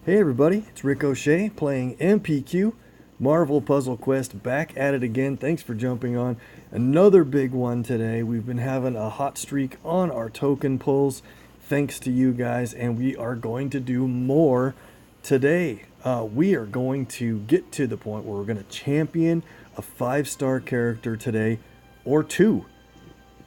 Hey everybody, it's Rick O'Shea playing MPQ, Marvel Puzzle Quest, back at it again. Thanks for jumping on. Another big one today. We've been having a hot streak on our token pulls, thanks to you guys, and we are going to do more today. We are going to get to the point where we're going to champion a 5-star character today, or two.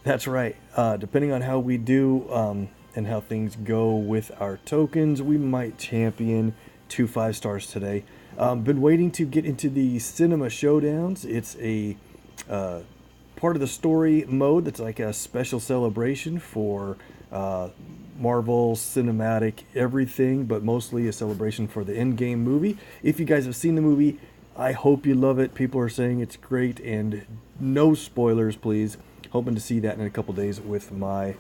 That's right. Depending on how we do and how things go with our tokens, we might champion 2 5 stars today. Been waiting to get into the Cinema Showdowns. It's a part of the story mode that's like a special celebration for Marvel cinematic everything, but mostly a celebration for the in-game movie. If you guys have seen the movie, I hope you love it. People are saying it's great, and no spoilers, please. Hoping to see that in a couple days with my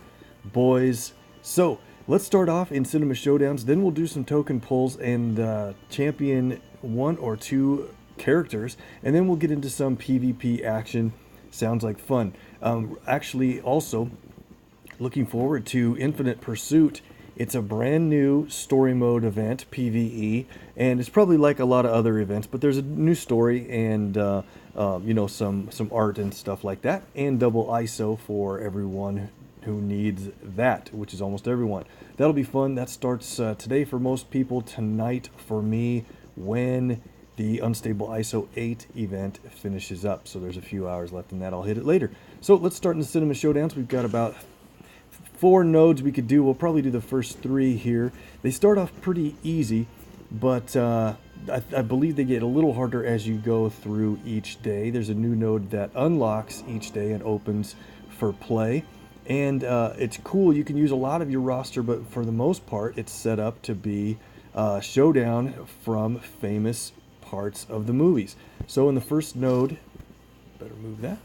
boys. So let's start off in Cinema Showdowns. Then we'll do some token pulls and champion 1 or 2 characters, and then we'll get into some PvP action. Sounds like fun. Actually, also looking forward to Infinite Pursuit. It's a brand new story mode event, PvE, and it's probably like a lot of other events, but there's a new story and some art and stuff like that, and double ISO for everyone who needs that, which is almost everyone. That'll be fun. That starts today for most people, tonight for me when the Unstable ISO 8 event finishes up. So there's a few hours left in that. I'll hit it later. So let's start in the Cinema Showdowns. We've got about 4 nodes we could do. We'll probably do the first 3 here. They start off pretty easy, but I believe they get a little harder as you go through each day. There's a new node that unlocks each day and opens for play. And it's cool. You can use a lot of your roster, but for the most part, it's set up to be showdown from famous parts of the movies. So in the first node, better move that.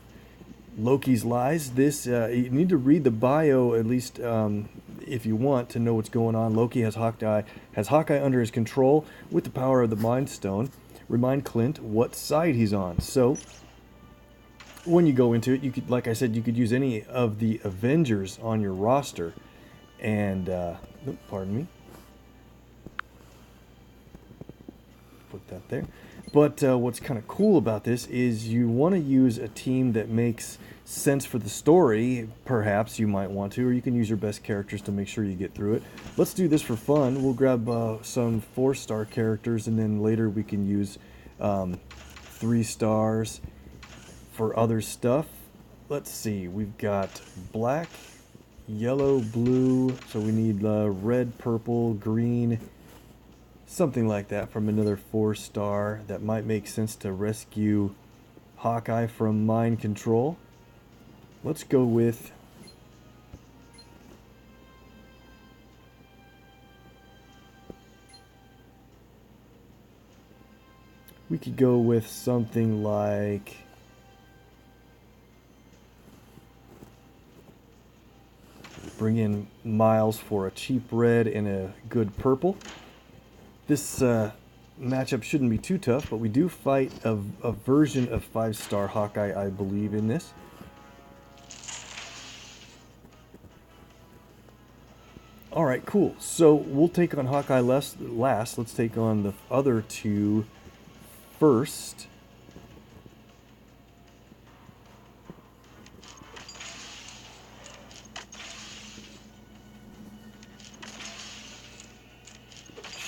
Loki's Lies. This you need to read the bio at least if you want to know what's going on. Loki has Hawkeye under his control with the power of the Mind Stone. Remind Clint what side he's on. So when you go into it, you could, like I said, you could use any of the Avengers on your roster, and pardon me, put that there. But what's kind of cool about this is you want to use a team that makes sense for the story. Perhaps you might want to, or you can use your best characters to make sure you get through it. Let's do this for fun. We'll grab some 4-star characters, and then later we can use 3 stars for other stuff. Let's see. We've got black, yellow, blue. So we need red, purple, green, something like that from another 4-star that might make sense to rescue Hawkeye from mind control. Let's go with we could go with something like bring in Miles for a cheap red and a good purple. This matchup shouldn't be too tough, but we do fight a version of 5-star Hawkeye, I believe, in this. Alright, cool. So we'll take on Hawkeye last. Let's take on the other 2 first.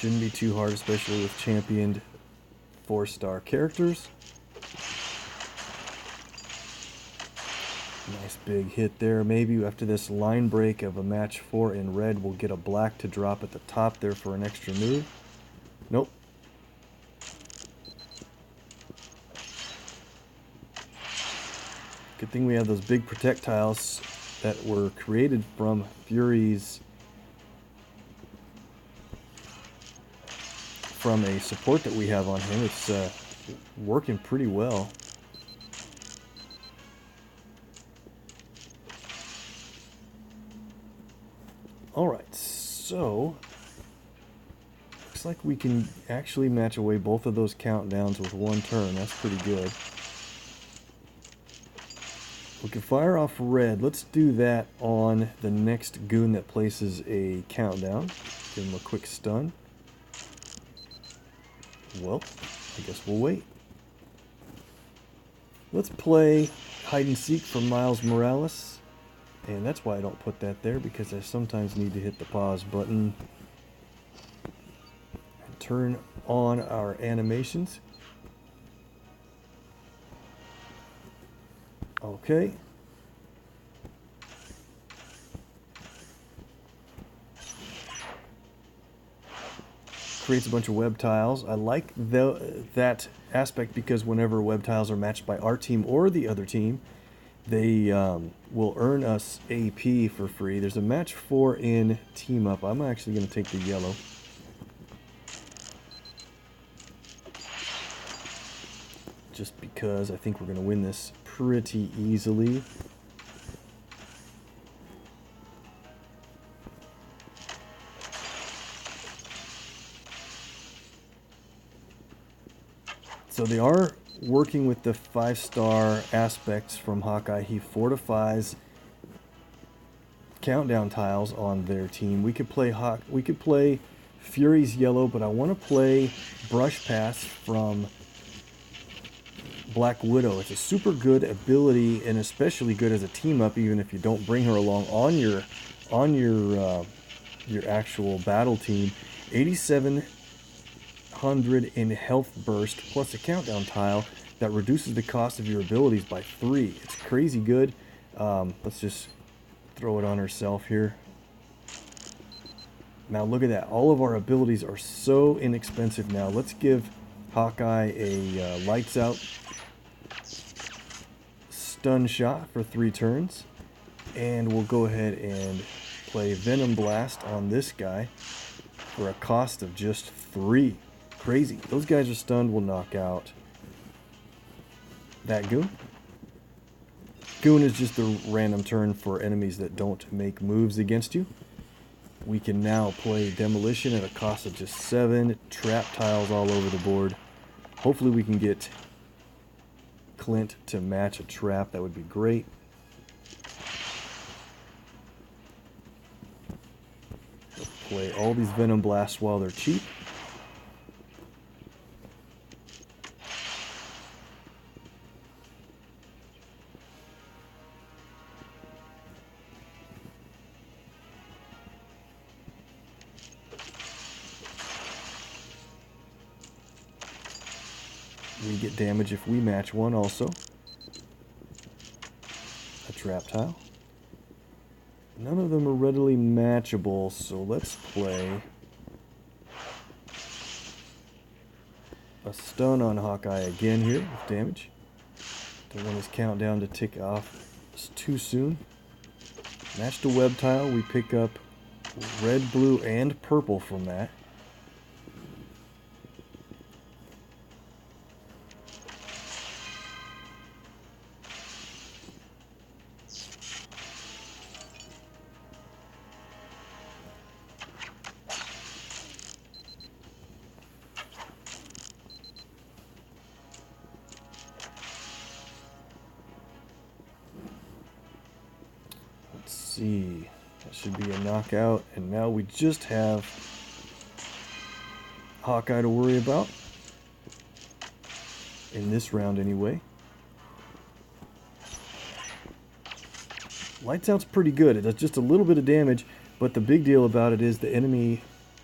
Shouldn't be too hard, especially with championed 4-star characters. Nice big hit there. Maybe after this line break of a match 4 in red, we'll get a black to drop at the top there for an extra move. Nope. Good thing we have those big projectiles that were created from Fury's from a support that we have on him. It's working pretty well. Alright, so looks like we can actually match away both of those countdowns with 1 turn. That's pretty good. We can fire off red. Let's do that on the next goon that places a countdown. Give him a quick stun. Well, I guess we'll wait. Let's play hide and seek for Miles Morales. And that's why I don't put that there, because I sometimes need to hit the pause button and turn on our animations. Okay. Creates a bunch of web tiles. I like that aspect because whenever web tiles are matched by our team or the other team, they will earn us AP for free. There's a match 4 in team up. I'm actually going to take the yellow. Just because I think we're going to win this pretty easily. So they are working with the 5-star aspects from Hawkeye. He fortifies countdown tiles on their team. We could play Fury's yellow, but I want to play Brush Pass from Black Widow. It's a super good ability and especially good as a team up, even if you don't bring her along on your actual battle team. 8700 in health burst plus a countdown tile that reduces the cost of your abilities by 3. It's crazy good. Let's just throw it on herself here. Now look at that. All of our abilities are so inexpensive now. Let's give Hawkeye a lights out stun shot for 3 turns. And we'll go ahead and play Venom Blast on this guy for a cost of just 3. Crazy. Those guys are stunned. We'll knock out that goon. Goon is just a random turn for enemies that don't make moves against you. We can now play Demolition at a cost of just 7. Trap tiles all over the board. Hopefully we can get Clint to match a trap. That would be great. Let's play all these Venom Blasts while they're cheap. We get damage if we match one also. A trap tile. None of them are readily matchable, so let's play a stun on Hawkeye again here with damage. Don't want his countdown to tick off too soon. Match the web tile. We pick up red, blue, and purple from that. See, that should be a knockout, and now we just have Hawkeye to worry about in this round anyway. Lights out's pretty good. It does just a little bit of damage, but the big deal about it is the enemy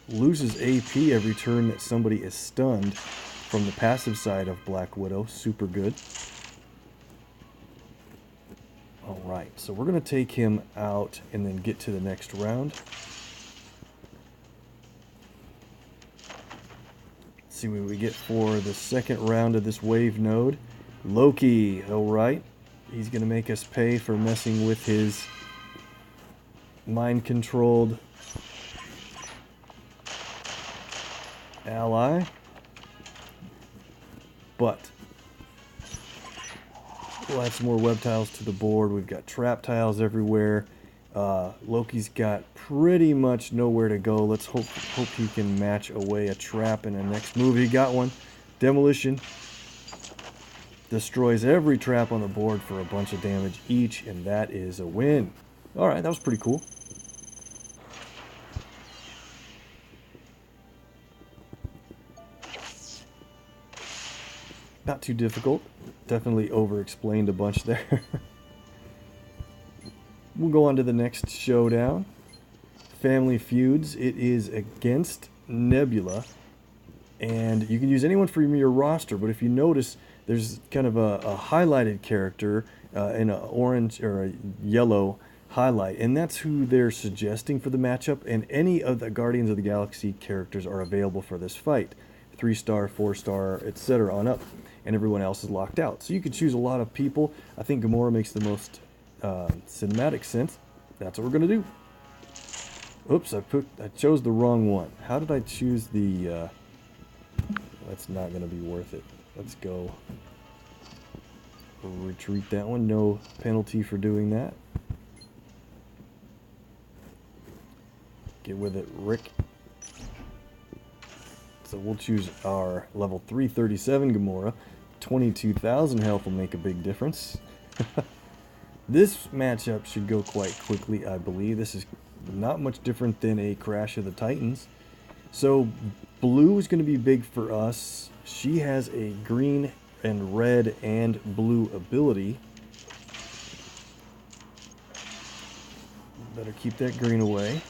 loses AP every turn that somebody is stunned from the passive side of Black Widow. Super good. Alright, so we're going to take him out and then get to the next round. Let's see what we get for the second round of this wave node. Loki, alright. He's going to make us pay for messing with his mind-controlled ally. But we'll add some more web tiles to the board. We've got trap tiles everywhere. Loki's got pretty much nowhere to go. Let's hope he can match away a trap in the next move. He got one. Demolition. Destroys every trap on the board for a bunch of damage each, and that is a win. Alright, that was pretty cool. Not too difficult. Definitely over-explained a bunch there. We'll go on to the next showdown. Family Feuds. It is against Nebula. And you can use anyone from your roster, but if you notice, there's kind of a highlighted character in an orange or a yellow highlight, and that's who they're suggesting for the matchup, and any of the Guardians of the Galaxy characters are available for this fight. 3-star, 4-star, etc. on up, and everyone else is locked out. So you could choose a lot of people. I think Gamora makes the most cinematic sense. That's what we're going to do. Oops, I chose the wrong one. How did I choose the... That's not going to be worth it. Let's go. Retreat that one. No penalty for doing that. Get with it, Rick. So we'll choose our level 337 Gamora. 22,000 health will make a big difference. This matchup should go quite quickly, I believe. This is not much different than a Crash of the Titans. So blue is going to be big for us. She has a green and red and blue ability. Better keep that green away.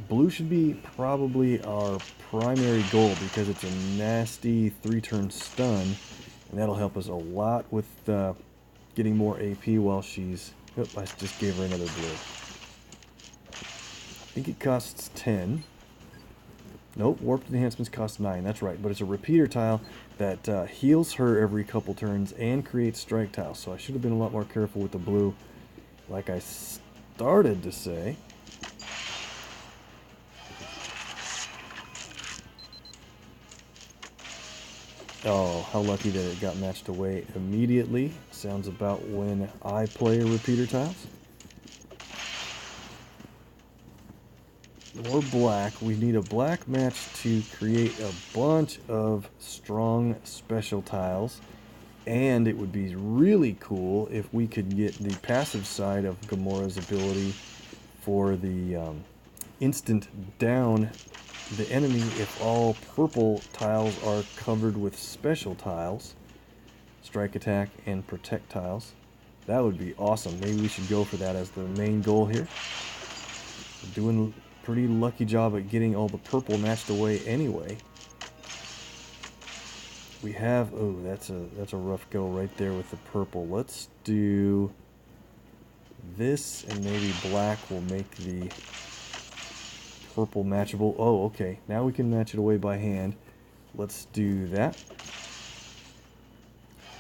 Blue should be probably our primary goal because it's a nasty 3-turn stun, and that'll help us a lot with getting more AP while she's... Oh, I just gave her another blue. I think it costs 10. Nope, warped enhancements cost 9. That's right, but it's a repeater tile that heals her every couple turns and creates strike tiles. So I should have been a lot more careful with the blue, like I started to say. Oh, how lucky that it got matched away immediately. Sounds about when I play repeater tiles. More black. We need a black match to create a bunch of strong special tiles. And it would be really cool if we could get the passive side of Gamora's ability for the instant down the enemy if all purple tiles are covered with special tiles. Strike attack and protect tiles. That would be awesome. Maybe we should go for that as the main goal here. We're doing a pretty lucky job at getting all the purple matched away anyway. We have... Oh, that's a rough go right there with the purple. Let's do this, and maybe black will make the purple matchable. Oh, okay. Now we can match it away by hand. Let's do that.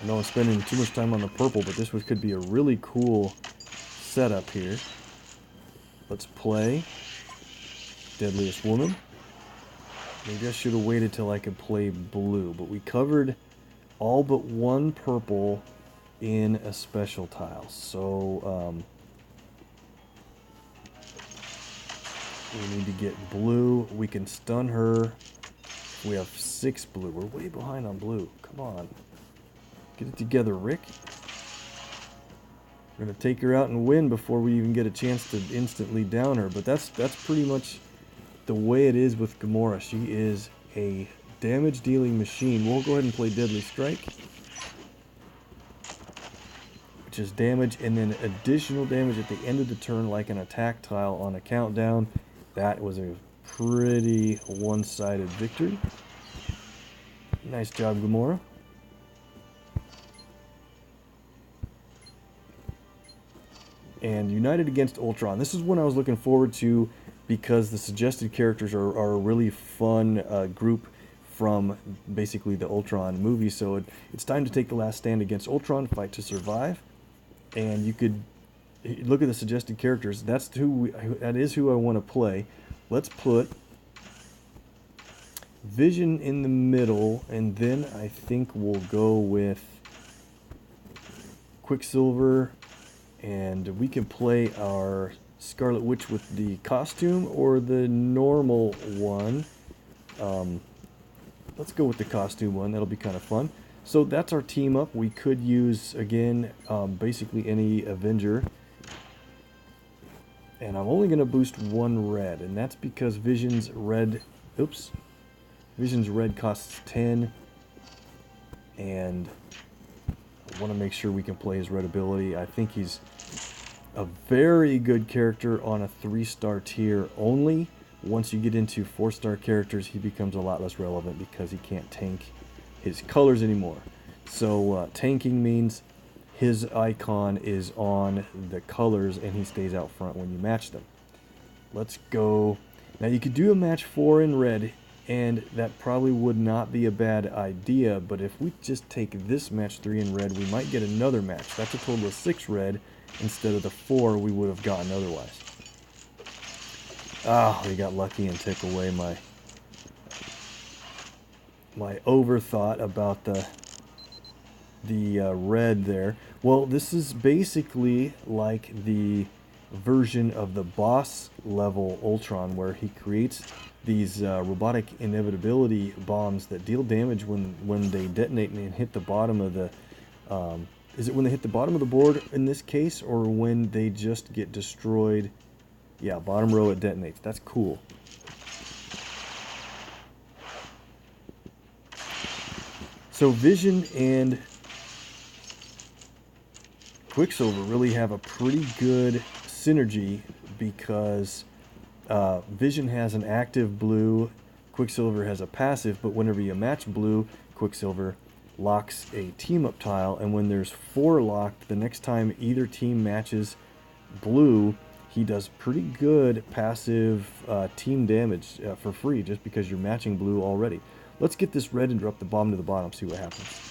I know I'm spending too much time on the purple, but this could be a really cool setup here. Let's play Deadliest Woman. Maybe I should have waited till I could play blue, but we covered all but one purple in a special tile. So we need to get blue. We can stun her. We have 6 blue. We're way behind on blue. Come on. Get it together, Rick. We're going to take her out and win before we even get a chance to instantly down her. But that's pretty much the way it is with Gamora. She is a damage-dealing machine. We'll go ahead and play Deadly Strike, which is damage, and then additional damage at the end of the turn, like an attack tile on a countdown. That was a pretty one-sided victory. Nice job, Gamora. And United against Ultron. This is one I was looking forward to because the suggested characters are a really fun group from basically the Ultron movie. So it's time to take the last stand against Ultron, fight to survive. And you could look at the suggested characters. That is who I want to play. Let's put Vision in the middle, and then I think we'll go with Quicksilver, and we can play our Scarlet Witch with the costume or the normal one. Let's go with the costume one. That'll be kind of fun. So that's our team up. We could use, again, basically any Avenger. And I'm only going to boost 1 red, and that's because Vision's red... Oops. Vision's red costs 10, and I want to make sure we can play his red ability. I think he's a very good character on a 3-star tier only. Once you get into 4-star characters, he becomes a lot less relevant because he can't tank his colors anymore. So tanking means his icon is on the colors and he stays out front when you match them. Let's go. Now you could do a match 4 in red, and that probably would not be a bad idea, but if we just take this match 3 in red, we might get another match. That's a total of 6 red instead of the 4 we would have gotten otherwise. Ah, we got lucky and took away my overthought about the red there. Well, this is basically like the version of the boss level Ultron, where he creates these robotic inevitability bombs that deal damage when they detonate and hit the bottom of the is it when they hit the bottom of the board in this case, or when they just get destroyed? Yeah, bottom row it detonates. That's cool. So Vision and Quicksilver really have a pretty good synergy because Vision has an active blue, Quicksilver has a passive, but whenever you match blue, Quicksilver locks a team-up tile, and when there's 4 locked, the next time either team matches blue, he does pretty good passive team damage for free just because you're matching blue already. Let's get this red and drop the bomb to the bottom, see what happens.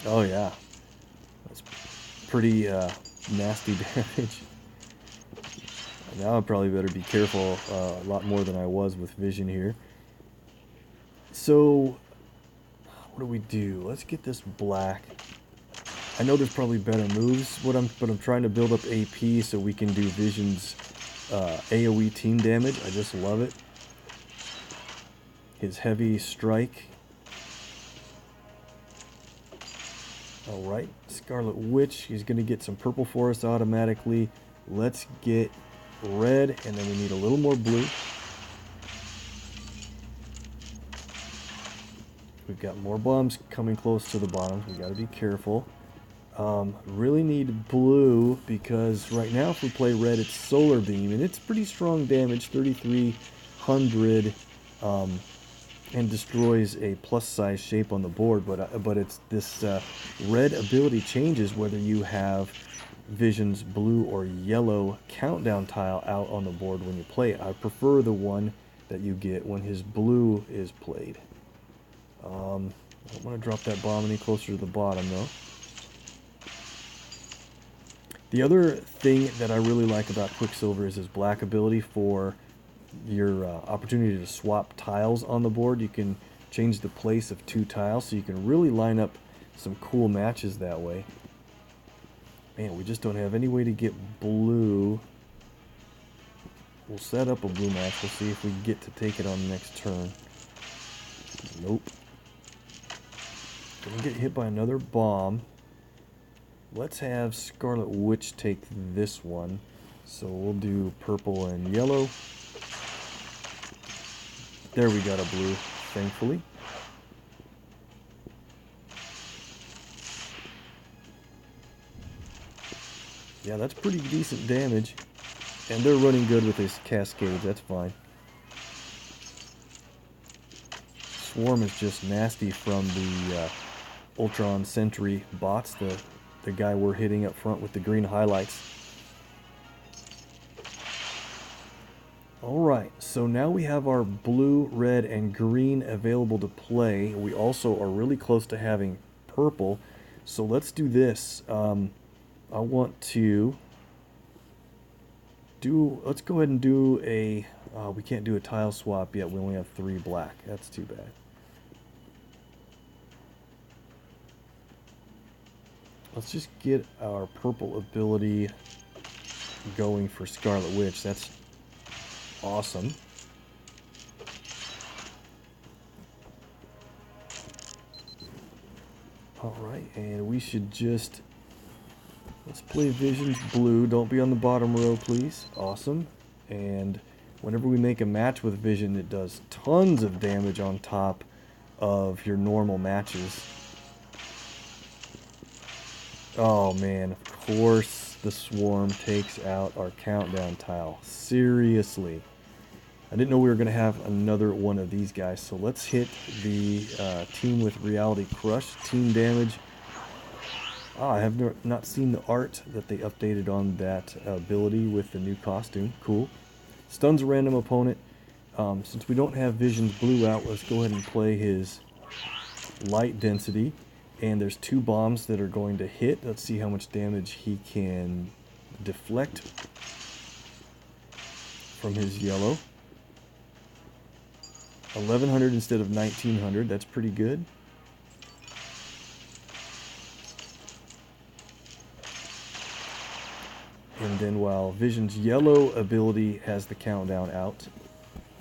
Oh yeah, that's pretty nasty damage. Now I probably better be careful a lot more than I was with Vision here. So, what do we do? Let's get this black. I know there's probably better moves, but I'm trying to build up AP so we can do Vision's AoE team damage. I just love it. His heavy strike. Alright, Scarlet Witch. He's going to get some purple for us automatically. Let's get red, and then we need a little more blue. We've got more bombs coming close to the bottom. We got to be careful. Really need blue because right now if we play red, it's Solar Beam, and it's pretty strong damage, 3,300, and destroys a plus size shape on the board. But it's this red ability changes whether you have Vision's blue or yellow countdown tile out on the board when you play it. I prefer the one that you get when his blue is played. I don't want to drop that bomb any closer to the bottom though. The other thing that I really like about Quicksilver is his black ability for your opportunity to swap tiles on the board. You can change the place of 2 tiles, so you can really line up some cool matches that way. Man, we just don't have any way to get blue. We'll set up a blue match. We'll see if we get to take it on the next turn. Nope. Gonna get hit by another bomb. Let's have Scarlet Witch take this one. So we'll do purple and yellow. There, we got a blue, thankfully. Yeah, that's pretty decent damage. And they're running good with this cascades, that's fine. Swarm is just nasty from the Ultron Sentry bots, the guy we're hitting up front with the green highlights. Alright, so now we have our blue, red, and green available to play. We also are really close to having purple. So let's do this. I want to let's go ahead and do a, we can't do a tile swap yet. We only have 3 black. That's too bad. Let's just get our purple ability going for Scarlet Witch. That's awesome. Alright, and we should just, let's play Vision's blue. Don't be on the bottom row, please. Awesome. And whenever we make a match with Vision, it does tons of damage on top of your normal matches. Oh man, of course the swarm takes out our countdown tile. Seriously. I didn't know we were going to have another one of these guys. So let's hit the team with Reality Crush. Team damage. I have not seen the art that they updated on that ability with the new costume. Cool. Stuns a random opponent. Since we don't have Vision's blue out, let's go ahead and play his light density. And there's 2 bombs that are going to hit. Let's see how much damage he can deflect from his yellow. 1100 instead of 1900. That's pretty good. And then while Vision's yellow ability has the countdown out,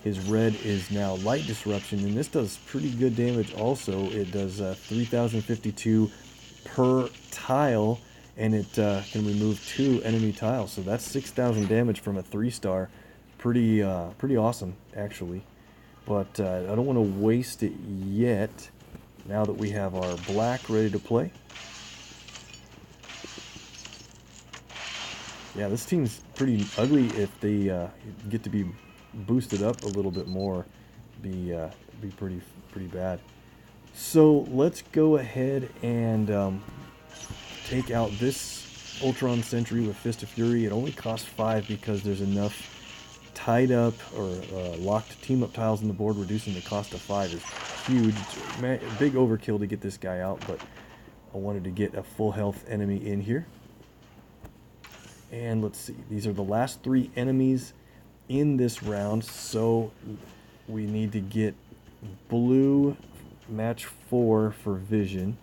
his red is now light disruption, and this does pretty good damage also. It does 3052 per tile, and it can remove 2 enemy tiles. So that's 6000 damage from a 3-star. Pretty awesome, actually. But I don't want to waste it yet, now that we have our black ready to play. Yeah, this team's pretty ugly. If they get to be boosted up a little bit more, be pretty bad. So let's go ahead and take out this Ultron Sentry with Fist of Fury. It only costs 5 because there's enough tied up or locked team up tiles on the board. Reducing the cost of 5 is huge. It's big overkill to get this guy out, but I wanted to get a full health enemy in here. And let's see, these are the last 3 enemies in this round, so we need to get blue match 4 for Vision.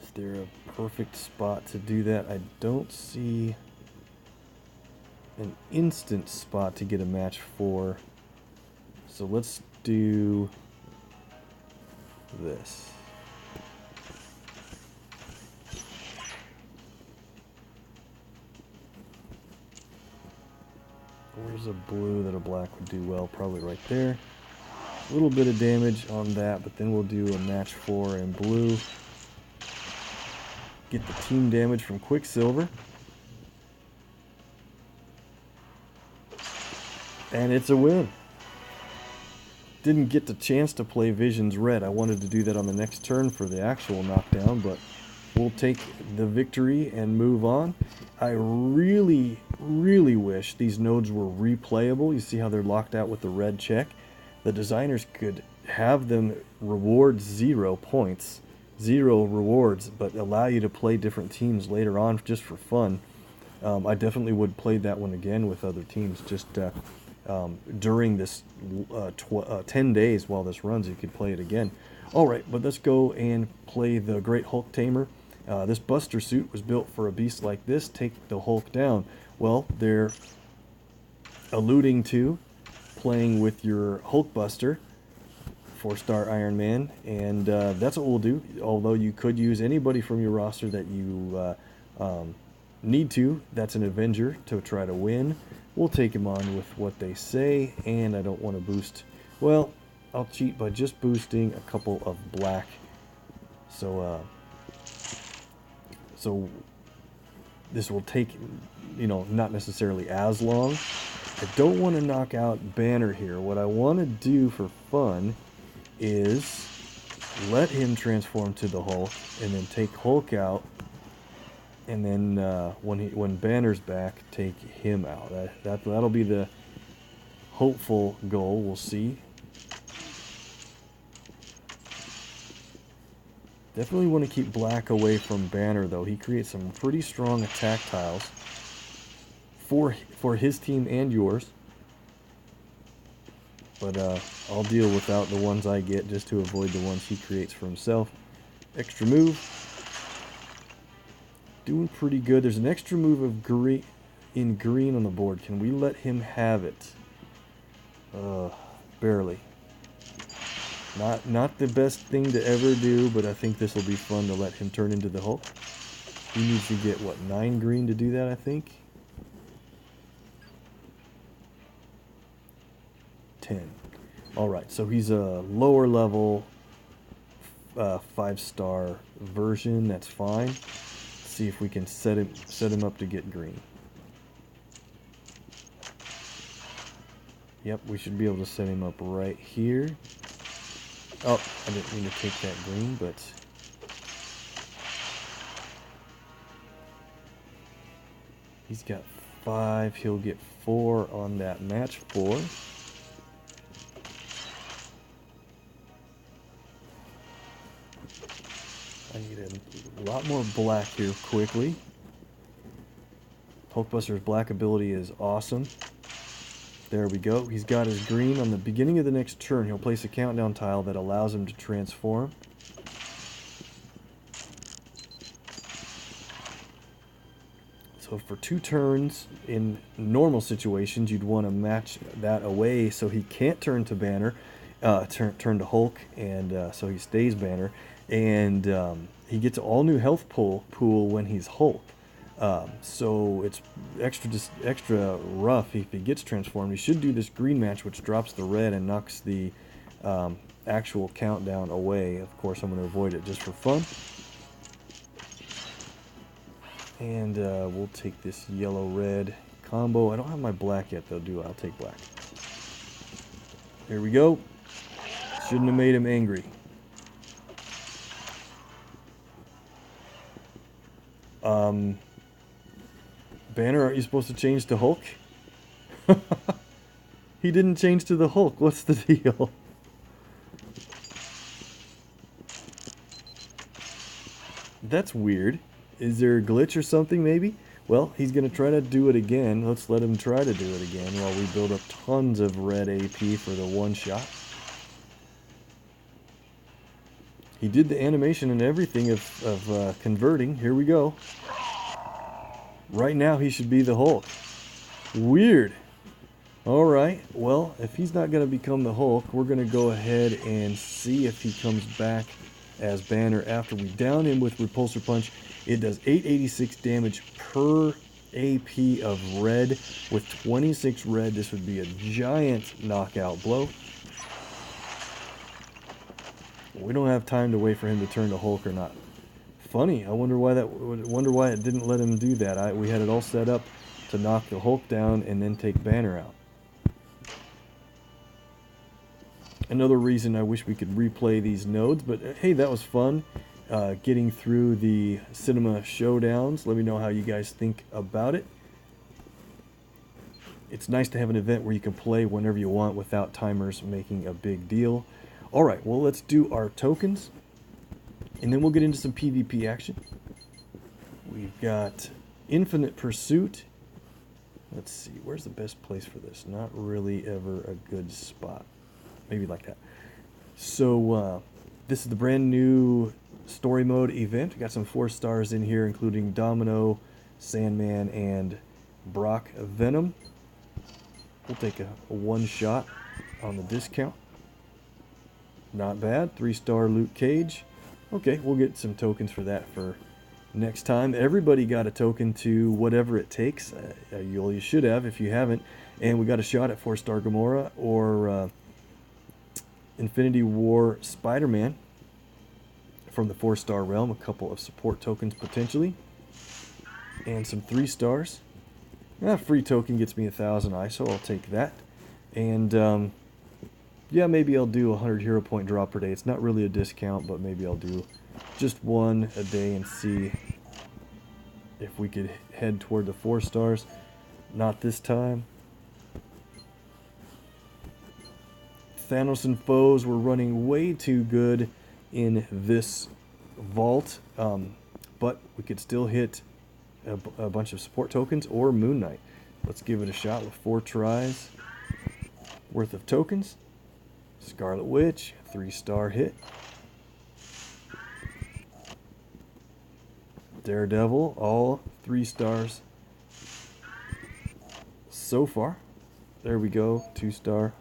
Is there a perfect spot to do that? I don't see an instant spot to get a match 4, so let's do this. Where's a blue that a black would do well? Probably right there. A little bit of damage on that, but then we'll do a match 4 in blue. Get the team damage from Quicksilver. And it's a win. Didn't get the chance to play Vision's red. I wanted to do that on the next turn for the actual knockdown, but we'll take the victory and move on. I really wish these nodes were replayable. You see how they're locked out with the red check? The designers could have them reward 0 points, 0 rewards, but allow you to play different teams later on just for fun. I definitely would play that one again with other teams. Just during this 10 days while this runs, you could play it again. Alright, but let's go and play the Great Hulk Tamer. This Buster suit was built for a beast like this. Take the Hulk down. Well, they're alluding to playing with your Hulk Buster, 4-star Iron Man, and that's what we'll do. Although you could use anybody from your roster that you need to. That's an Avenger to try to win. We'll take him on with what they say, and I don't want to boost. Well, I'll cheat by just boosting a couple of black. So this will take, not necessarily as long. I don't want to knock out Banner here. What I want to do for fun is let him transform to the Hulk and then take Hulk out, and then when Banner's back, take him out. That'll be the hopeful goal. We'll see. Definitely want to keep black away from Banner, though. He creates some pretty strong attack tiles for his team and yours. But I'll deal without the ones I get just to avoid the ones he creates for himself. Extra move. Doing pretty good. There's an extra move of green on the board. Can we let him have it? Barely. Not the best thing to ever do, but I think this will be fun to let him turn into the Hulk. He needs to get, what, 9 green to do that, I think? 10. Alright, so he's a lower level 5-star version. That's fine. Let's see if we can set him up to get green. Yep, we should be able to set him up right here. Oh, I didn't mean to take that green, but he's got 5. He'll get 4 on that match 4. I need a lot more black here quickly. Hulkbuster's black ability is awesome. There we go. He's got his green. On the beginning of the next turn, he'll place a countdown tile that allows him to transform. So for 2 turns, in normal situations, you'd want to match that away so he can't turn to Banner, turn to Hulk, and so he stays Banner. And he gets an all-new health pool when he's Hulk. So it's extra rough if he gets transformed. He should do this green match, which drops the red and knocks the actual countdown away. Of course, I'm going to avoid it just for fun. And we'll take this yellow-red combo. I don't have my black yet, though, do I? I'll take black. Here we go. Shouldn't have made him angry. Banner, aren't you supposed to change to Hulk? He didn't change to the Hulk. What's the deal? That's weird. Is there a glitch or something, maybe? Well, he's going to try to do it again. Let's let him try to do it again while we build up tons of red AP for the one shot. He did the animation and everything of converting. Here we go. Right now, he should be the Hulk. Weird. Alright, well, if he's not going to become the Hulk, we're going to go ahead and see if he comes back as Banner after we down him with Repulsor Punch. It does 886 damage per AP of red. With 26 red, this would be a giant knockout blow. We don't have time to wait for him to turn to Hulk or not. Funny, I wonder why it didn't let him do that. We had it all set up to knock the Hulk down and then take Banner out. Another reason I wish we could replay these nodes, but hey, that was fun. Getting through the Cinema Showdowns. Let me know how you guys think about it. It's nice to have an event where you can play whenever you want without timers making a big deal. Alright, well, let's do our tokens, and then we'll get into some PvP action. We've got Infinite Pursuit. Let's see, where's the best place for this? Not really ever a good spot. Maybe like that. So, this is the brand new story mode event. We got some 4 stars in here, including Domino, Sandman, and Brock Venom. We'll take a 1 shot on the discount. Not bad. 3-star Luke Cage. Okay, we'll get some tokens for that for next time. Everybody got a token to whatever it takes. You should have if you haven't. And we got a shot at 4-star Gamora or Infinity War Spider-Man from the 4-star realm. A couple of support tokens potentially. And some 3 stars. That free token gets me 1,000 ISO. I'll take that. And yeah, maybe I'll do 100 hero point drop per day. It's not really a discount, but maybe I'll do just 1 a day and see if we could head toward the 4 stars. Not this time. Thanos and foes were running way too good in this vault, but we could still hit a bunch of support tokens or Moon Knight. Let's give it a shot with 4 tries worth of tokens. Scarlet Witch, 3-star hit. Daredevil, all 3 stars so far. There we go, 2-star.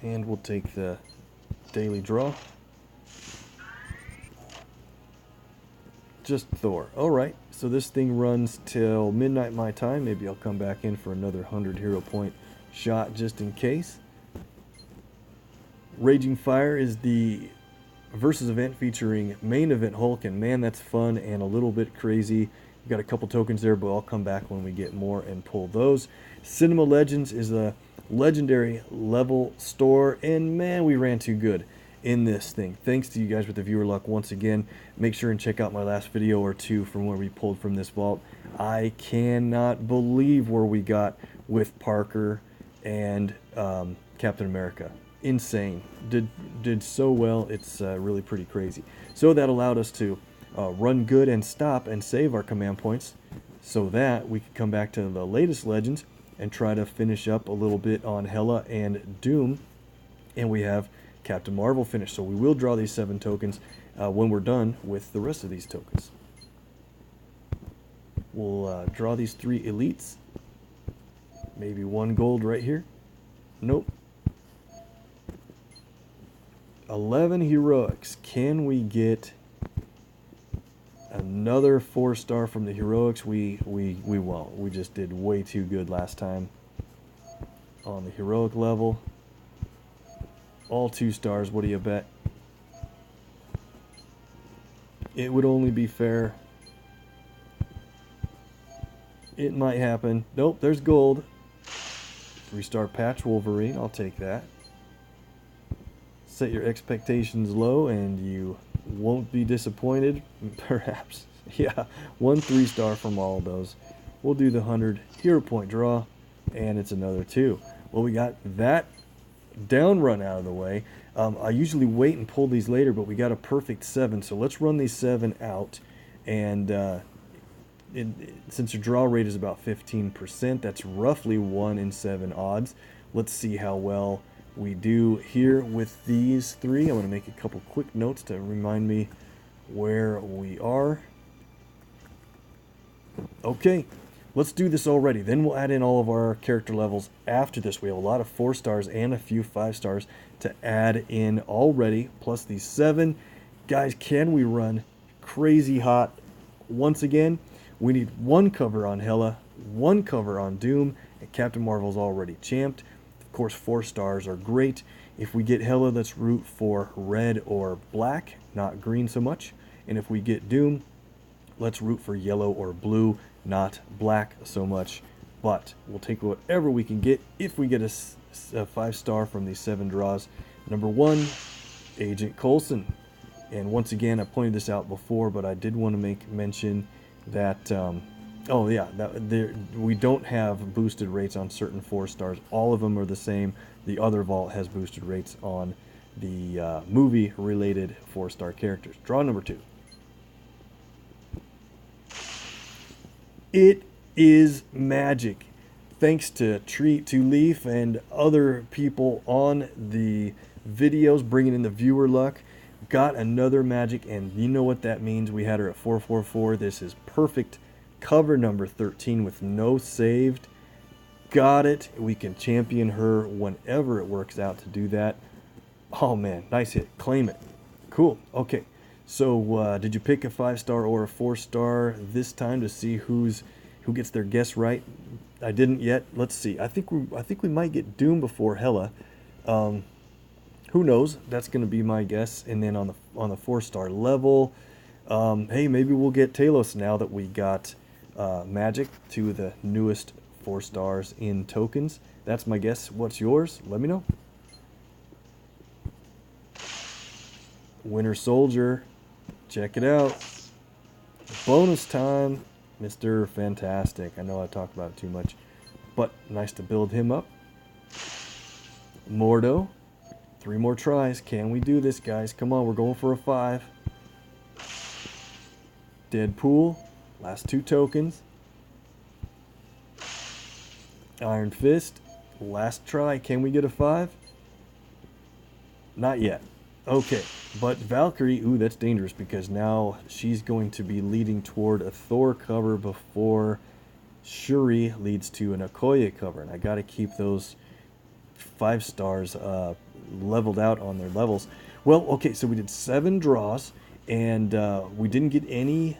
And we'll take the daily draw. Just Thor. Alright, so this thing runs till midnight my time. Maybe I'll come back in for another 100 hero point shot just in case. Raging Fire is the versus event featuring main event Hulk, and man, that's fun and a little bit crazy. You got a couple tokens there, but I'll come back when we get more and pull those. Cinema Legends is a legendary level store, and man, we ran too good in this thing. Thanks to you guys with the viewer luck once again. Make sure and check out my last video or two from where we pulled from this vault. I cannot believe where we got with Parker and Captain America. Insane. Did so well. It's really pretty crazy. So that allowed us to run good and stop and save our command points so that we could come back to the latest Legends and try to finish up a little bit on Hela and Doom, and we have Captain Marvel finished. So we will draw these 7 tokens when we're done with the rest of these tokens. We'll draw these 3 elites. Maybe 1 gold right here. Nope. 11 heroics. Can we get another 4-star from the heroics? We won't. We just did way too good last time on the heroic level. All 2 stars. What do you bet? It would only be fair. It might happen. Nope, there's gold. 3-star patch Wolverine. I'll take that. Set your expectations low and you won't be disappointed. Perhaps. Yeah, 1 3-star from all of those. We'll do the 100 hero point draw, and it's another 2. Well, we got that down run out of the way. I usually wait and pull these later, but we got a perfect 7, so let's run these 7 out. And since your draw rate is about 15%, that's roughly 1 in 7 odds. Let's see how well we do here with these 3. I'm going to make a couple quick notes to remind me where we are. Okay, let's do this already. Then we'll add in all of our character levels after this. We have a lot of 4 stars and a few 5 stars to add in already, plus these 7. Guys, can we run crazy hot once again? We need 1 cover on Hela, 1 cover on Doom, and Captain Marvel's already champed. Of course, 4 stars are great. If we get Hela, let's root for red or black, not green so much. And if we get Doom, let's root for yellow or blue, not black so much. But we'll take whatever we can get. If we get a 5-star from these 7 draws, number 1, Agent Coulson. And once again, I pointed this out before, but I did want to make mention that oh yeah, we don't have boosted rates on certain 4 stars. All of them are the same. The other vault has boosted rates on the movie related 4-star characters. Draw number 2. It is magic. Thanks to Treat to Leaf and other people on the videos bringing in the viewer luck. Got another magic, and you know what that means. We had her at 444. This is perfect cover number 13 with no saved. Got it. We can champion her whenever it works out to do that. Oh man, nice hit. Claim it. Cool. Okay. So did you pick a 5-star or a 4-star this time to see who gets their guess right? I didn't yet. Let's see. I think we might get Doom before Hela. Who knows? That's going to be my guess. And then on the 4-star level, hey, maybe we'll get Talos now that we got Magic, 2 of the newest 4 stars in tokens. That's my guess. What's yours? Let me know. Winter Soldier. Check it out. Bonus time. Mr. Fantastic. I know I talk about it too much, but nice to build him up. Mordo. 3 more tries. Can we do this, guys? Come on, we're going for a 5. Deadpool. Last 2 tokens. Iron Fist. Last try. Can we get a 5? Not yet. Okay, but Valkyrie, ooh, that's dangerous because now she's going to be leading toward a Thor cover before Shuri leads to an Okoye cover. And I got to keep those 5 stars leveled out on their levels. Well, okay, so we did 7 draws, and we didn't get any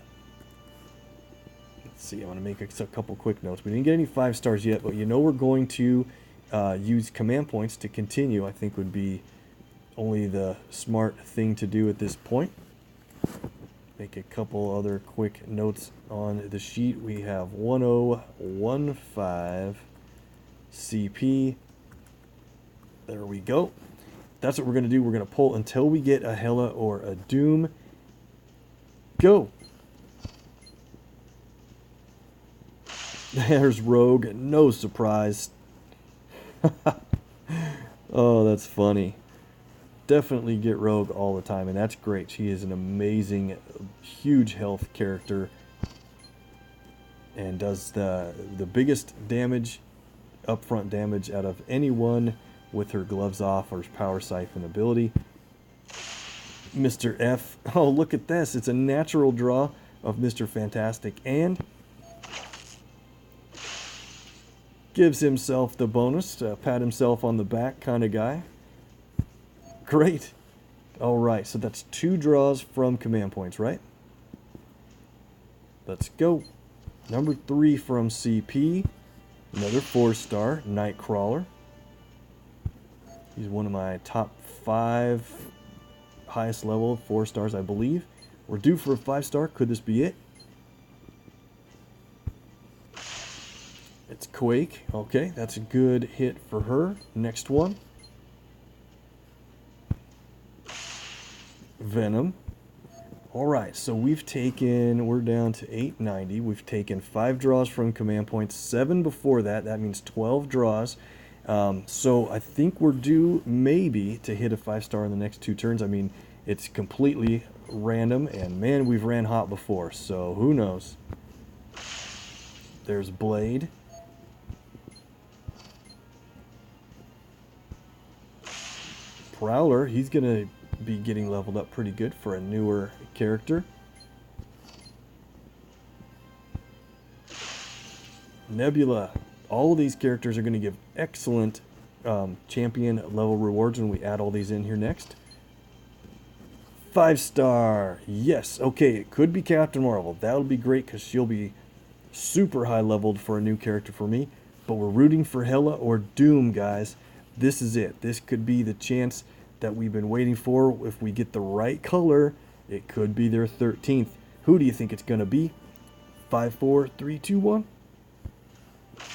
Let's see, I'm going to make a couple quick notes. We didn't get any 5 stars yet, but we're going to use command points to continue. I think would be only the smart thing to do at this point. Make a couple other quick notes on the sheet. We have 1015 CP. There we go. That's what we're going to do. We're going to pull until we get a Hela or a Doom. Go. There's Rogue. No surprise. Oh, that's funny. Definitely get Rogue all the time, and that's great. She is an amazing, huge health character and does the biggest damage, upfront damage out of anyone with her gloves off or power siphon ability. Mr. F. Oh, look at this. It's a natural draw of Mr. Fantastic and gives himself the bonus, pat himself on the back kind of guy. Great. All right, so that's 2 draws from command points, right? Let's go. Number 3 from CP, another 4-star Nightcrawler. He's one of my top 5 highest level 4 stars, I believe. We're due for a 5-star. Could this be it? It's Quake. Okay, that's a good hit for her. Next one. Venom. Alright, so we're down to 890. We've taken 5 draws from command points, 7 before that. That means 12 draws. So I think we're due maybe to hit a 5-star in the next 2 turns. I mean, it's completely random, and man, we've ran hot before, so who knows. There's Blade. Prowler, he's going to be getting leveled up pretty good for a newer character. Nebula. All of these characters are going to give excellent champion level rewards when we add all these in here next. 5-star. Yes. Okay, it could be Captain Marvel. That'll be great because she'll be super high leveled for a new character for me. But we're rooting for Hela or Doom, guys. This is it. This could be the chance that we've been waiting for. If we get the right color, it could be their 13th. Who do you think it's going to be? 5, 4, 3, 2, 1.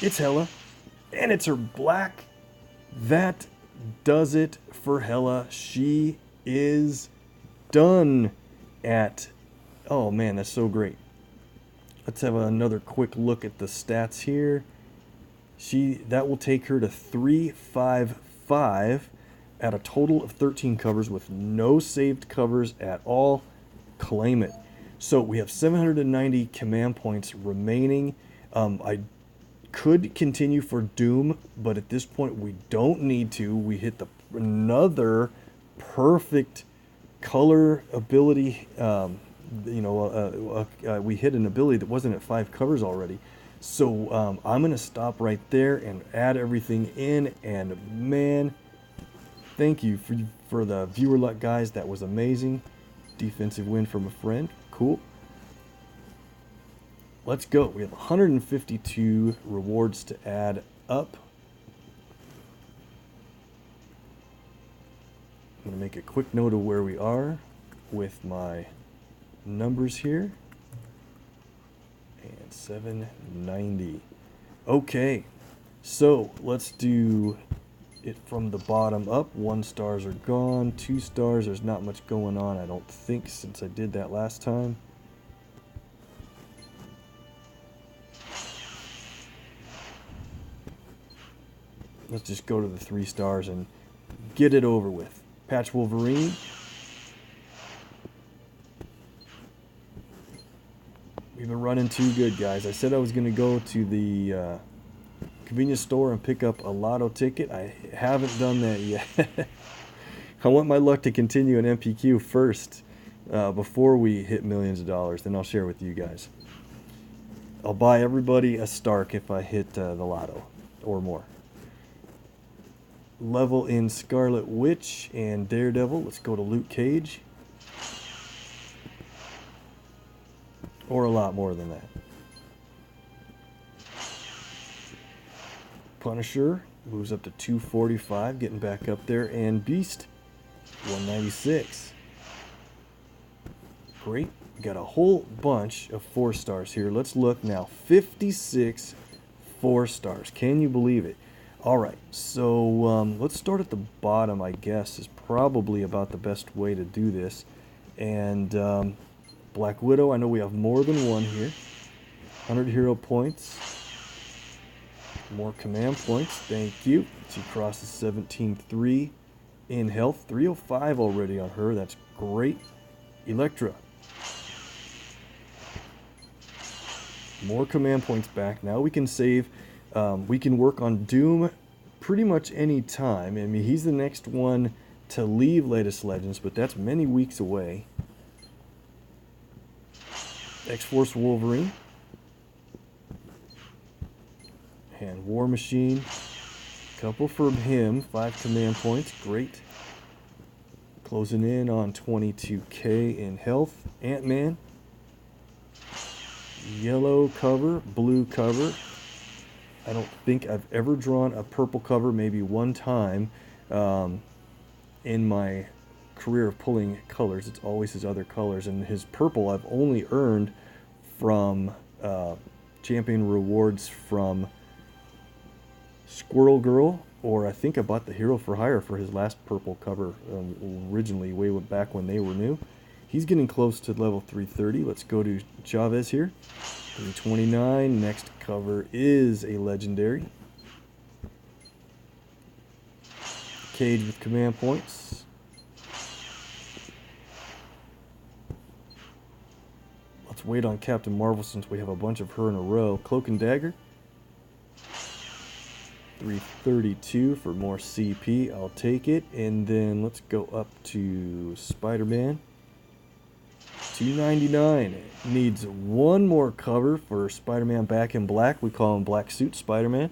It's Hela. And it's her black. That does it for Hela. She is done at... Oh man, that's so great. Let's have another quick look at the stats here. That will take her to 355 at a total of 13 covers with no saved covers at all. Claim it. So we have 790 command points remaining. I could continue for Doom, but at this point we don't need to. We hit another perfect color ability. We hit an ability that wasn't at 5 covers already. So I'm going to stop right there and add everything in. And man, thank you for the viewer luck, guys. That was amazing. Defensive win from a friend. Cool. Let's go. We have 152 rewards to add up. I'm going to make a quick note of where we are with my numbers here. And 790. Okay, so let's do it from the bottom up. 1 stars are gone. 2 stars, there's not much going on, I don't think, since I did that last time. Let's just go to the 3 stars and get it over with. Patch Wolverine. We've been running too good, guys. I said I was going to go to the convenience store and pick up a lotto ticket. I haven't done that yet. I want my luck to continue in MPQ first before we hit millions of dollars. Then I'll share with you guys. I'll buy everybody a Stark if I hit the lotto or more. Level in Scarlet Witch and Daredevil. Let's go to Luke Cage. Or a lot more than that. Punisher moves up to 245, getting back up there, and Beast 196. Great. We got a whole bunch of 4 stars here. Let's look now. 56 4 stars. Can you believe it? All right, so let's start at the bottom, I guess, is probably about the best way to do this. And Black Widow, I know we have more than one here. 100 hero points. More command points, thank you. She crosses 17.3 in health. 305 already on her, that's great. Elektra. More command points back. Now we can save. We can work on Doom pretty much any time. I mean, he's the next one to leave Latest Legends, but that's many weeks away. X-Force Wolverine. And War Machine. Couple from him. 5 command points. Great. Closing in on 22k in health. Ant-Man. Yellow cover. Blue cover. I don't think I've ever drawn a purple cover, maybe one time in my career of pulling colors. It's always his other colors, and his purple I've only earned from champion rewards from Squirrel Girl, or I think I bought the Hero for Hire for his last purple cover originally, way back when they were new. He's getting close to level 330. Let's go to Chavez here. 329. Next cover is a legendary. Cage with command points. Let's wait on Captain Marvel since we have a bunch of her in a row. Cloak and Dagger. 332 for more CP. I'll take it. And then let's go up to Spider-Man. 299. Needs one more cover for Spider-Man Back in Black. We call him Black Suit Spider-Man.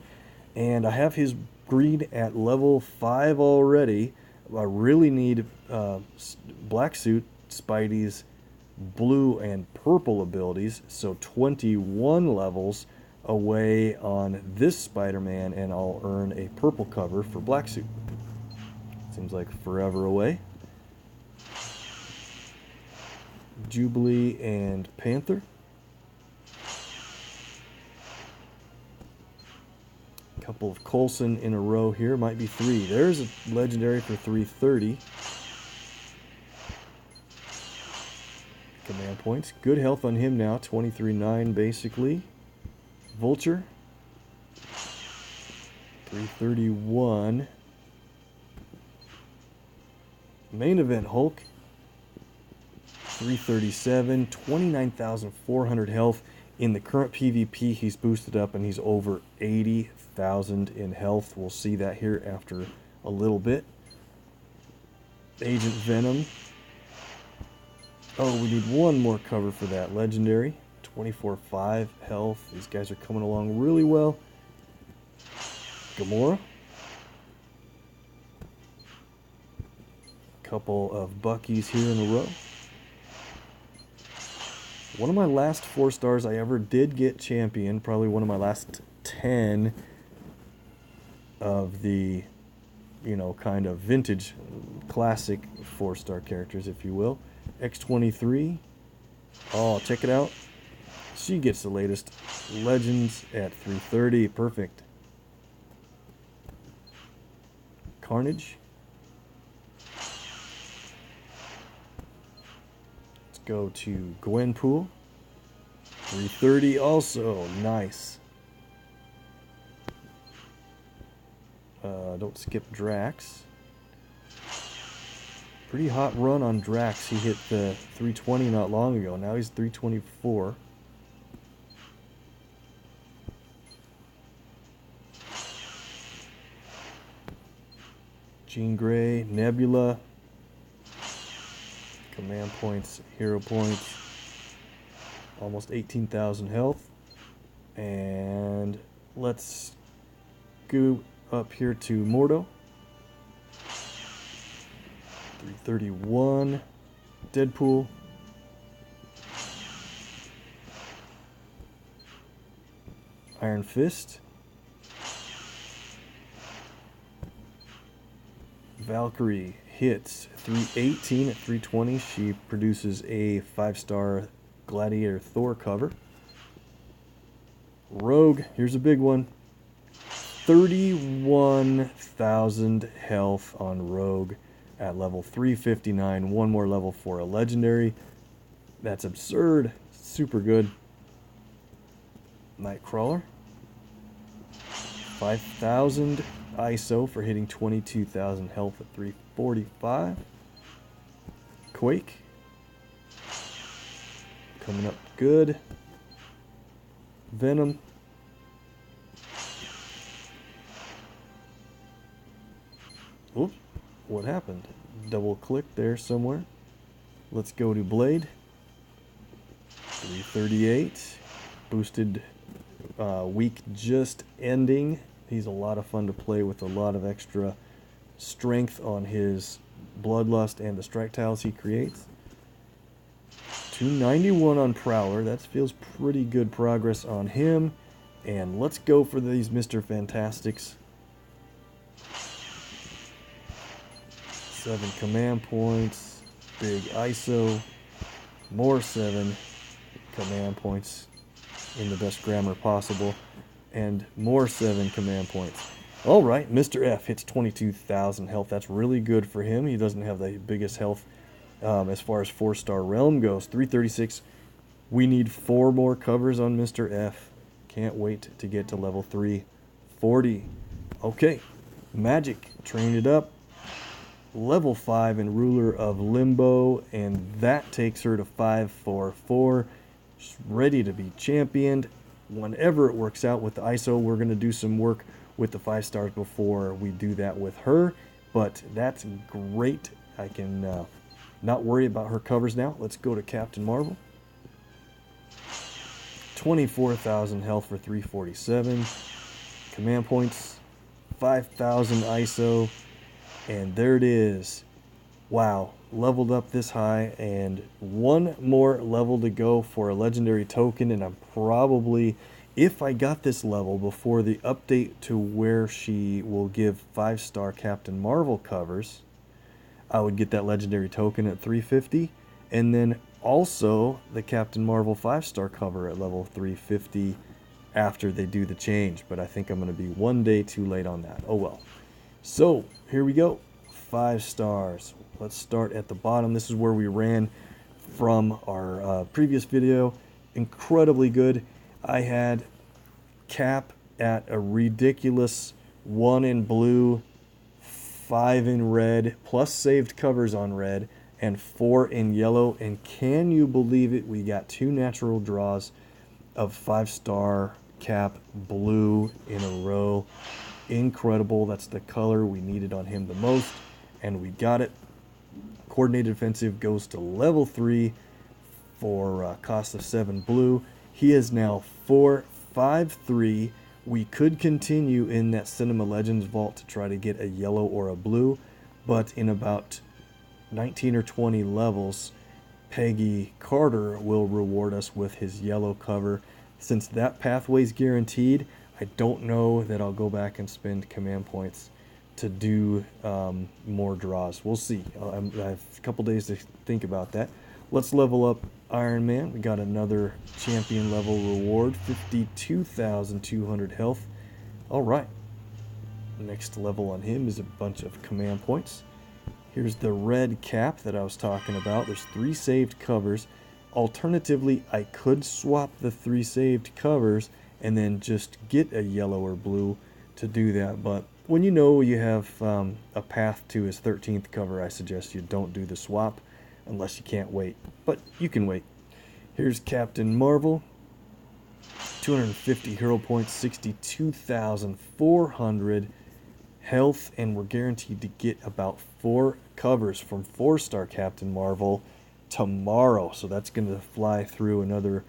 And I have his green at level 5 already. I really need Black Suit Spidey's blue and purple abilities. So 21 levels away on this Spider-Man, and I'll earn a purple cover for Black Suit. Seems like forever away. Jubilee and Panther. Couple of Coulson in a row here. Might be 3. There's a legendary for 330. Command points. Good health on him now. 23.9 basically. Vulture. 331. Main event Hulk. 337, 29,400 health. In the current PvP, he's boosted up and he's over 80,000 in health. We'll see that here after a little bit. Agent Venom. Oh, we need one more cover for that. Legendary. 24.5 health. These guys are coming along really well. Gamora. Couple of Buckies here in a row. One of my last 4 stars I ever did get champion. Probably one of my last 10 of the, you know, kind of vintage classic 4-star characters, if you will. X23. Oh, check it out. She gets the latest Legends at 330. Perfect. Carnage. Let's go to Gwenpool. 330 also. Nice. Don't skip Drax. Pretty hot run on Drax. He hit the 320 not long ago. Now he's 324. Jean Grey, Nebula. Command points, hero points. Almost 18,000 health. And let's go up here to Mordo. 331. Deadpool. Iron Fist. Valkyrie hits 318 at 320. She produces a 5-star Gladiator Thor cover. Rogue, here's a big one. 31,000 health on Rogue at level 359. One more level for a legendary. That's absurd. Super good. Nightcrawler. 5,000 ISO for hitting 22,000 health at 345. Quake. Coming up good. Venom. Oops, what happened? Double click there somewhere. Let's go to Blade. 338. Boosted week just ending. He's a lot of fun to play with, a lot of extra strength on his Bloodlust and the strike tiles he creates. 291 on Prowler. That feels pretty good progress on him. And let's go for these Mr. Fantastics. 7 command points. Big ISO. More 7 command points in the best grammar possible. And more 7 command points. Alright, Mr. F hits 22,000 health. That's really good for him. He doesn't have the biggest health as far as 4-star realm goes. 336. We need 4 more covers on Mr. F. Can't wait to get to level 340. Okay, Magic, trained it up. Level 5 and Ruler of Limbo, and that takes her to 544. She's ready to be championed. Whenever it works out with the ISO, we're going to do some work with the 5 stars before we do that with her, but that's great. I can not worry about her covers now. Let's go to Captain Marvel. 24,000 health for 347. Command points, 5,000 ISO, and there it is. Wow, leveled up this high, and 1 more level to go for a legendary token, and I'm probably, if I got this level before the update to where she will give 5-star Captain Marvel covers, I would get that legendary token at 350, and then also the Captain Marvel 5-star cover at level 350 after they do the change. But I think I'm going to be 1 day too late on that. Oh well. So here we go. 5 stars. Let's start at the bottom. This is where we ran from our previous video. Incredibly good. I had Cap at a ridiculous 1 in blue, 5 in red, plus saved covers on red, and 4 in yellow. And can you believe it? We got 2 natural draws of 5-star Cap blue in a row. Incredible. That's the color we needed on him the most, and we got it. Coordinated Offensive goes to level 3 for cost of 7 blue. He is now 453. We could continue in that Cinema Legends vault to try to get a yellow or a blue, but in about 19 or 20 levels, Peggy Carter will reward us with his yellow cover. Since that pathway's guaranteed, I don't know that I'll go back and spend command points to do more draws. We'll see. I have a couple days to think about that. Let's level up Iron Man. We got another champion level reward, 52,200 health. All right. Next level on him is a bunch of command points. Here's the red cap that I was talking about. There's 3 saved covers. Alternatively, I could swap the 3 saved covers and then just get a yellow or blue to do that. But when you know you have a path to his 13th cover, I suggest you don't do the swap unless you can't wait. But you can wait. Here's Captain Marvel. 250 hero points, 62,400 health, and we're guaranteed to get about 4 covers from 4-star Captain Marvel tomorrow. So that's going to fly through another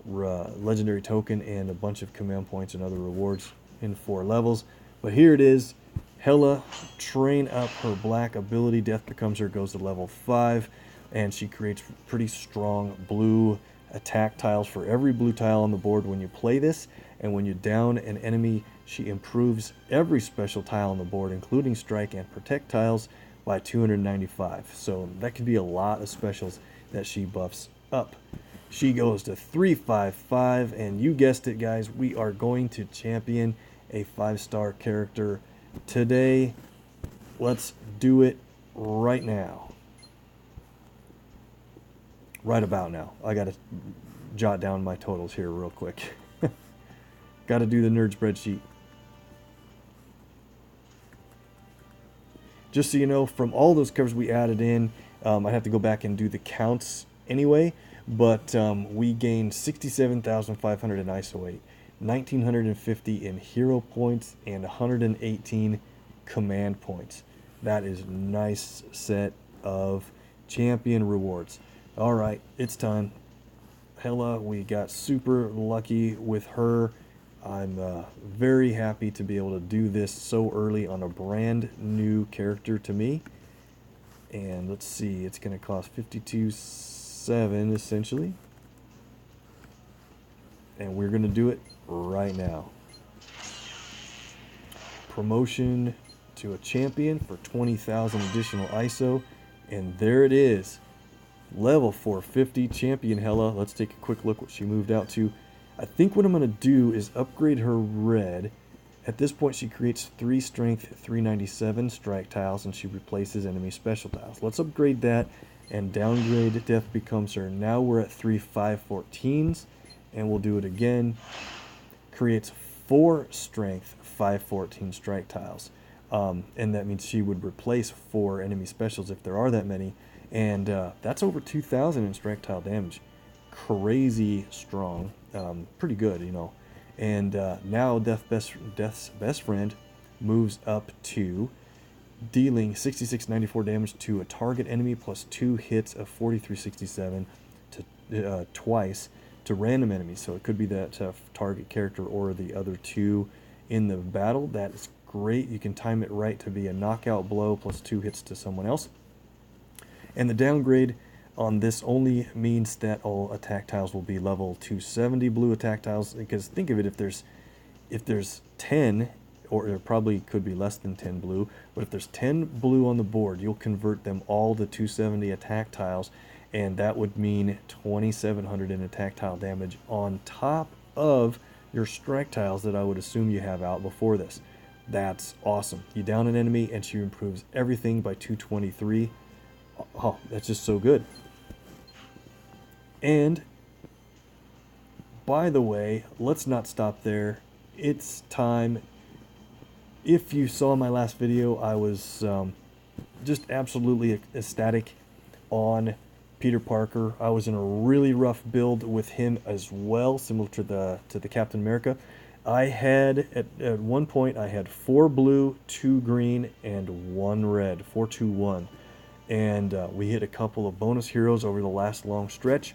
legendary token and a bunch of command points and other rewards in 4 levels. But here it is. Hela, train up her black ability. Death Becomes Her goes to level 5, and she creates pretty strong blue attack tiles for every blue tile on the board when you play this. And when you down an enemy, she improves every special tile on the board, including strike and protect tiles, by 295. So that could be a lot of specials that she buffs up. She goes to 355, and you guessed it, guys, we are going to champion a 5-star character today. Let's do it right now. Right about now. I got to jot down my totals here real quick. Got to do the nerd spreadsheet. Just so you know, from all those covers we added in, I have to go back and do the counts anyway, but we gained 67,500 in ISO 8, 1,950 in hero points, and 118 command points. That is a nice set of champion rewards. All right, it's time. Hella, we got super lucky with her. I'm very happy to be able to do this so early on a brand new character to me. And let's see, it's going to cost 52.7 essentially. And we're going to do it right now. Promotion to a champion for 20,000 additional ISO. And there it is. Level 450 champion Hella. Let's take a quick look what she moved out to. I think what I'm going to do is upgrade her red. At this point, she creates 3 strength, 397 strike tiles, and she replaces enemy special tiles. Let's upgrade that and downgrade Death Becomes Her. Now we're at 3 514s, and we'll do it again. Creates 4 strength, 514 strike tiles. And that means she would replace 4 enemy specials if there are that many. And that's over 2,000 in strike tile damage. Crazy strong. Pretty good, you know. And now Death's best friend moves up to dealing 6694 damage to a target enemy plus 2 hits of 4367 to twice to random enemies. So it could be that target character or the other 2 in the battle. That is great. You can time it right to be a knockout blow plus 2 hits to someone else. And the downgrade on this only means that all attack tiles will be level 270 blue attack tiles, because think of it, if there's 10, or there probably could be less than 10 blue, but if there's 10 blue on the board, you'll convert them all to 270 attack tiles, and that would mean 2,700 in attack tile damage on top of your strike tiles that I would assume you have out before this. That's awesome. You down an enemy and she improves everything by 223. Oh, that's just so good. And by the way, let's not stop there. It's time. If you saw my last video, I was just absolutely ecstatic on Peter Parker. I was in a really rough build with him as well, similar to the Captain America. I had at one point I had 4 blue, 2 green, and 1 red, 4-2-1. And we hit a couple of bonus heroes over the last long stretch.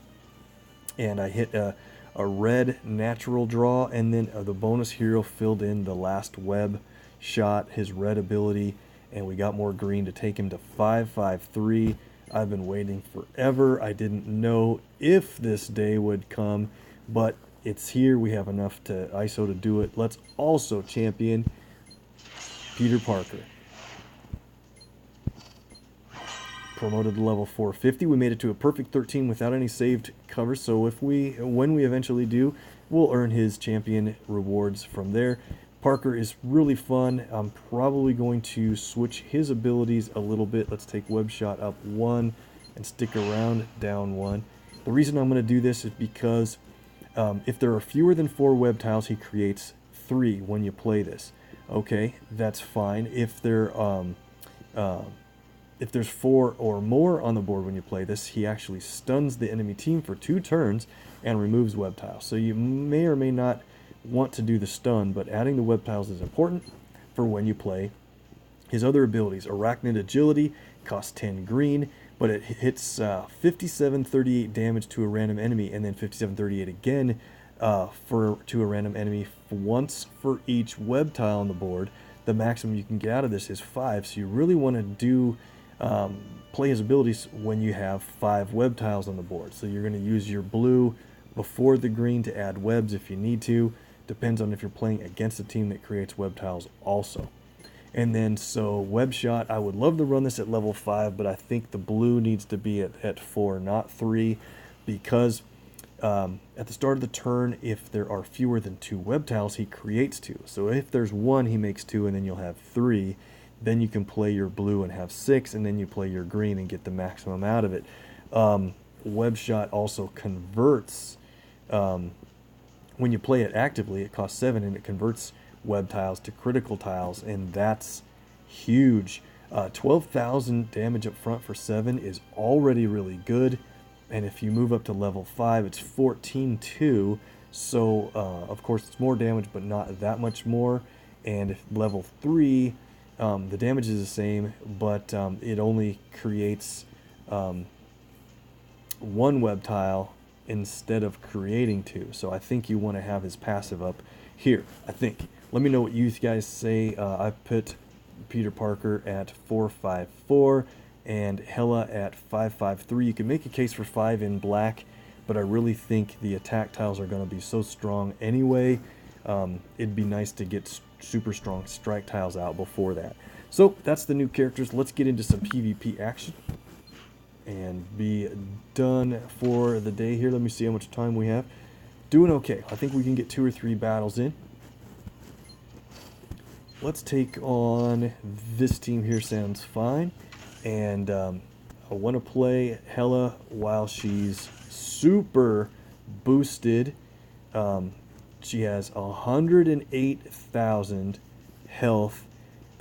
And I hit a red natural draw, and then the bonus hero filled in the last web shot, his red ability, and we got more green to take him to 553. I've been waiting forever. I didn't know if this day would come, but it's here. We have enough to ISO to do it. Let's also champion Peter Parker. Promoted to level 450. We made it to a perfect 13 without any saved covers, so when we eventually do, we'll earn his champion rewards from there. Parker is really fun. I'm probably going to switch his abilities a little bit. Let's take web shot up 1 and stick around down 1. The reason I'm going to do this is because if there are fewer than 4 web tiles, he creates 3 when you play this. Okay, that's fine. If there's 4 or more on the board when you play this, he actually stuns the enemy team for 2 turns and removes web tiles. So you may or may not want to do the stun, but adding the web tiles is important for when you play his other abilities. Arachnid Agility costs 10 green, but it hits 5738 damage to a random enemy, and then 5738 again to a random enemy once for each web tile on the board. The maximum you can get out of this is 5, so you really want to play his abilities when you have 5 web tiles on the board. So you're going to use your blue before the green to add webs if you need to. Depends on if you're playing against a team that creates web tiles also. And then so web shot, I would love to run this at level 5, but I think the blue needs to be at 4, not 3, because at the start of the turn, if there are fewer than 2 web tiles, he creates 2. So if there's 1, he makes 2, and then you'll have 3. Then you can play your blue and have 6, and then you play your green and get the maximum out of it. Web shot also converts, when you play it actively, it costs 7, and it converts web tiles to critical tiles, and that's huge. 12,000 damage up front for 7 is already really good, and if you move up to level 5, it's 14.2, so of course it's more damage, but not that much more. And if level 3, the damage is the same, but it only creates 1 web tile instead of creating 2. So I think you want to have his passive up here, I think. Let me know what you guys say. I put Peter Parker at 454 and Hela at 553. You can make a case for 5 in black, but I really think the attack tiles are going to be so strong anyway. It'd be nice to get super strong strike tiles out before that. So that's the new characters. Let's get into some PvP action and be done for the day here. Let me see how much time we have. Doing okay. I think we can get 2 or 3 battles in. Let's take on this team here. Sounds fine. And I want to play Hela while she's super boosted. She has 108,000 health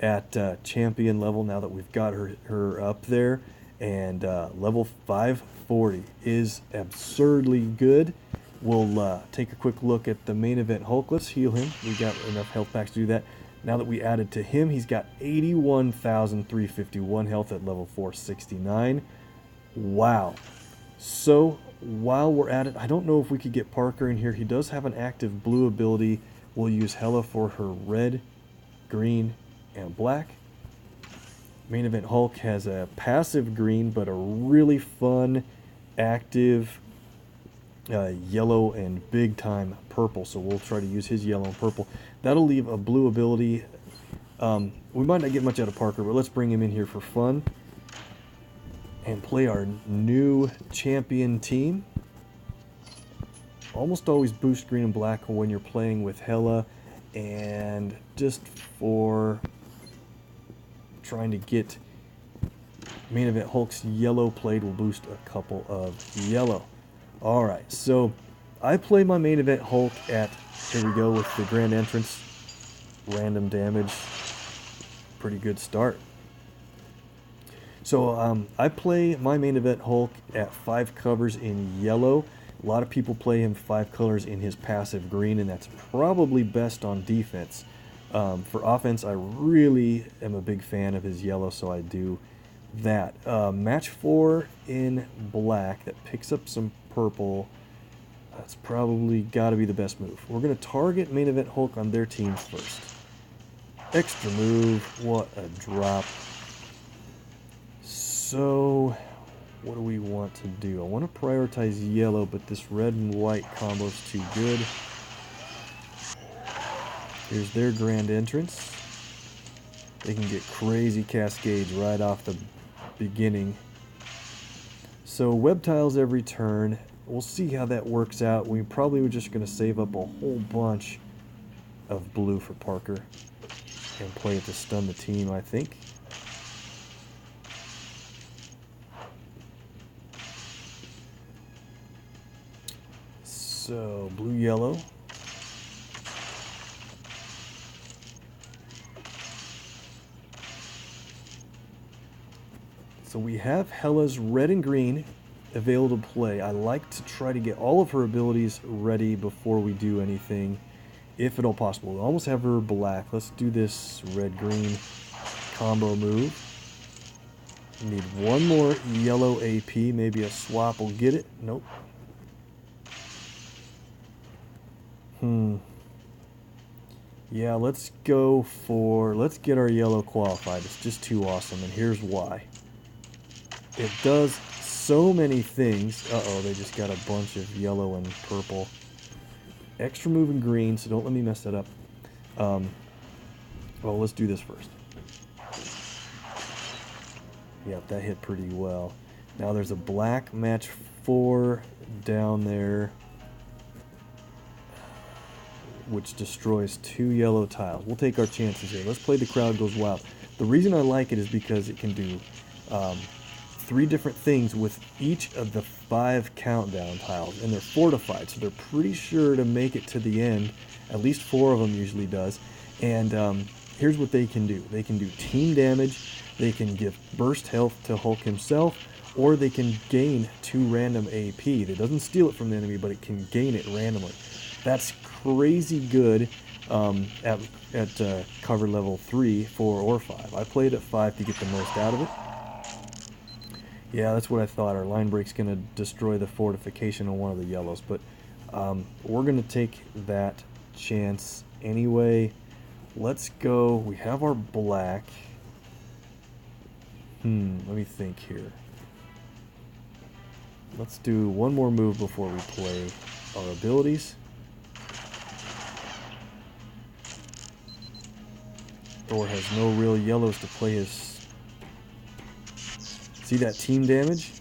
at champion level now that we've got her up there. And level 540 is absurdly good. We'll take a quick look at the main event Hulk. Let's heal him. We got enough health packs to do that. Now that we added to him, he's got 81,351 health at level 469. Wow. So while we're at it, I don't know if we could get Parker in here. He does have an active blue ability. We'll use Hela for her red, green, and black. Main event Hulk has a passive green, but a really fun, active yellow and big time purple. So we'll try to use his yellow and purple. That'll leave a blue ability. We might not get much out of Parker, but let's bring him in here for fun and play our new champion team. Almost always boost green and black when you're playing with Hela, and just for trying to get main event Hulk's yellow played, will boost a couple of yellow. Alright, so I play my main event Hulk at, here we go with the grand entrance, random damage, pretty good start. So I play my main event Hulk at 5 covers in yellow. A lot of people play him 5 colors in his passive green, and that's probably best on defense. For offense, I really am a big fan of his yellow, so I do that. Match 4 in black that picks up some purple. That's probably got to be the best move. We're going to target main event Hulk on their team first. Extra move. What a drop. So what do we want to do? I want to prioritize yellow, but this red and white combo is too good. Here's their grand entrance. They can get crazy cascades right off the beginning. So web tiles every turn. We'll see how that works out. We probably were just going to save up a whole bunch of blue for Parker and play it to stun the team, I think. So blue, yellow. So we have Hela's red and green available to play. I like to try to get all of her abilities ready before we do anything, if at all possible. We almost have her black. Let's do this red-green combo move. Need one more yellow AP. Maybe a swap will get it. Nope. Yeah, let's get our yellow qualified. It's just too awesome, and here's why. It does so many things. Uh-oh, they just got a bunch of yellow and purple. Extra move in green, so don't let me mess that up. Well, let's do this first. Yep, that hit pretty well. Now there's a black match 4 down there, which destroys 2 yellow tiles. We'll take our chances here. Let's play the Crowd Goes Wild. The reason I like it is because it can do 3 different things with each of the 5 countdown tiles, and they're fortified, so they're pretty sure to make it to the end. At least 4 of them usually does. And here's what they can do. They can do team damage, they can give burst health to Hulk himself, or they can gain 2 random AP. It doesn't steal it from the enemy, but it can gain it randomly. That's crazy good at cover level 3, 4, or 5. I played at 5 to get the most out of it. Yeah, that's what I thought. Our line break's going to destroy the fortification on one of the yellows, but we're going to take that chance anyway. Let's go. We have our black. Let me think here. Let's do one more move before we play our abilities. Thor has no real yellows to play his... See that team damage?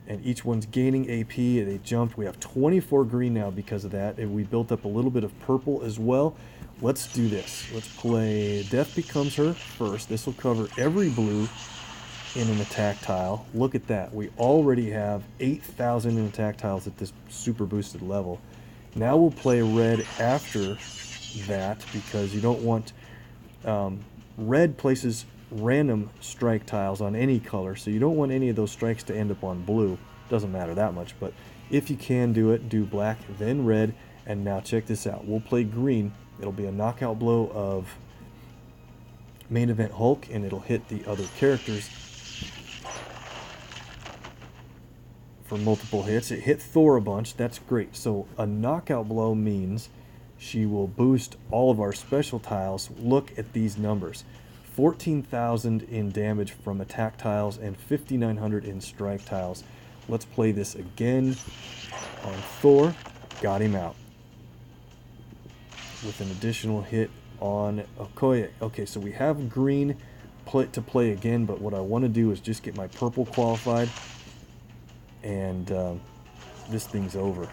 And each one's gaining AP. They jumped. We have 24 green now because of that. And we built up a little bit of purple as well. Let's do this. Let's play Death Becomes Her first. This will cover every blue in an attack tile. Look at that. We already have 8,000 in attack tiles at this super boosted level. Now we'll play red after that because you don't want... red places random strike tiles on any color, so you don't want any of those strikes to end up on blue. Doesn't matter that much, but if you can do it, do black, then red. And now check this out. We'll play green. It'll be a knockout blow of main event Hulk, and it'll hit the other characters for multiple hits. It hit Thor a bunch. That's great. So a knockout blow means she will boost all of our special tiles. Look at these numbers. 14,000 in damage from attack tiles and 5,900 in strike tiles. Let's play this again on Thor. Got him out. With an additional hit on Okoye. Okay, so we have green to play again, but what I want to do is just get my purple qualified, and this thing's over.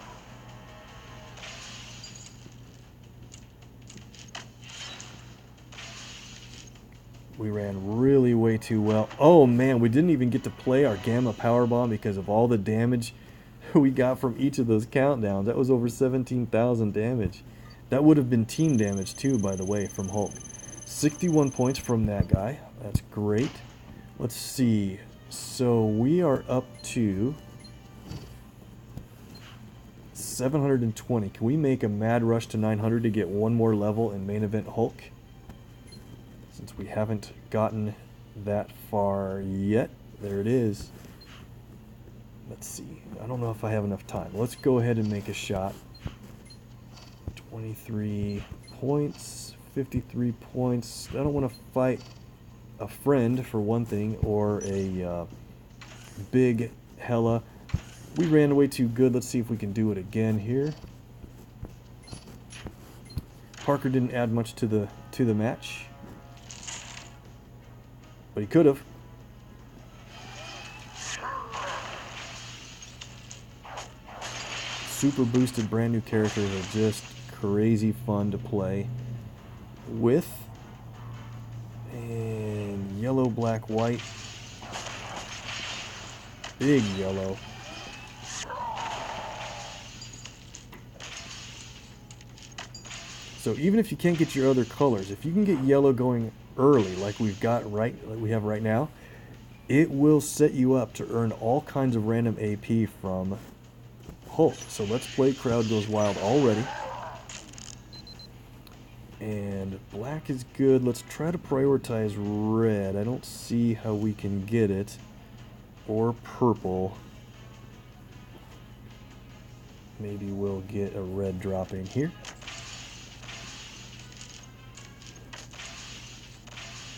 We ran really way too well. Oh man, we didn't even get to play our Gamma Power Bomb because of all the damage we got from each of those countdowns. That was over 17,000 damage. That would have been team damage too, by the way, from Hulk. 61 points from that guy. That's great. Let's see. So we are up to 720. Can we make a mad rush to 900 to get one more level in main event Hulk? Since we haven't gotten that far yet. There it is. Let's see. I don't know if I have enough time. Let's go ahead and make a shot. 23 points, 53 points. I don't want to fight a friend for one thing, or a big Hella. We ran way too good. Let's see if we can do it again here. Parker didn't add much to the match, but he could have. Super boosted brand new characters are just crazy fun to play with. And yellow, black, white. Big yellow. So even if you can't get your other colors, if you can get yellow going early like we have right now, it will set you up to earn all kinds of random AP from Hulk. So let's play Crowd Goes Wild already. And black is good. Let's try to prioritize red. I don't see how we can get it. Or purple. Maybe we'll get a red dropping here.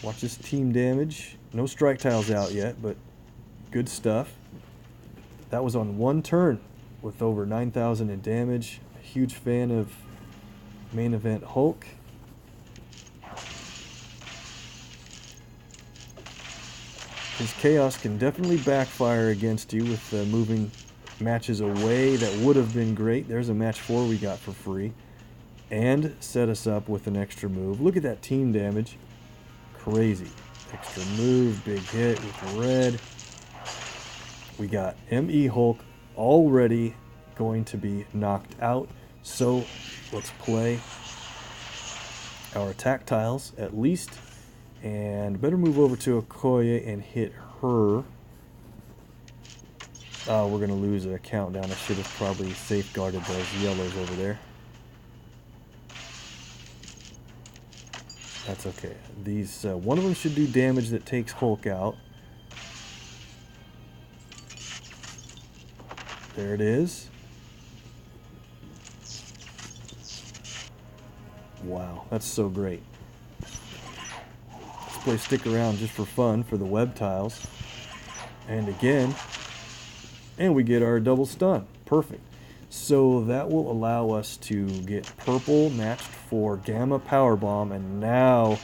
Watch this team damage. No strike tiles out yet, but good stuff. That was on one turn with over 9,000 in damage. A huge fan of main event Hulk. His chaos can definitely backfire against you with moving matches away. That would have been great. There's a match 4 we got for free. And set us up with an extra move. Look at that team damage. Crazy. Extra move, big hit with red. We got ME Hulk already going to be knocked out. So let's play our attack tiles at least. And better move over to Okoye and hit her. We're going to lose a countdown. I should have probably safeguarded those yellows over there. That's okay. These one of them should do damage that takes Hulk out. There it is. Wow, that's so great. Let's play stick around just for fun for the web tiles. And again, and we get our double stun. Perfect. So that will allow us to get purple matched for Gamma Power Bomb. And now,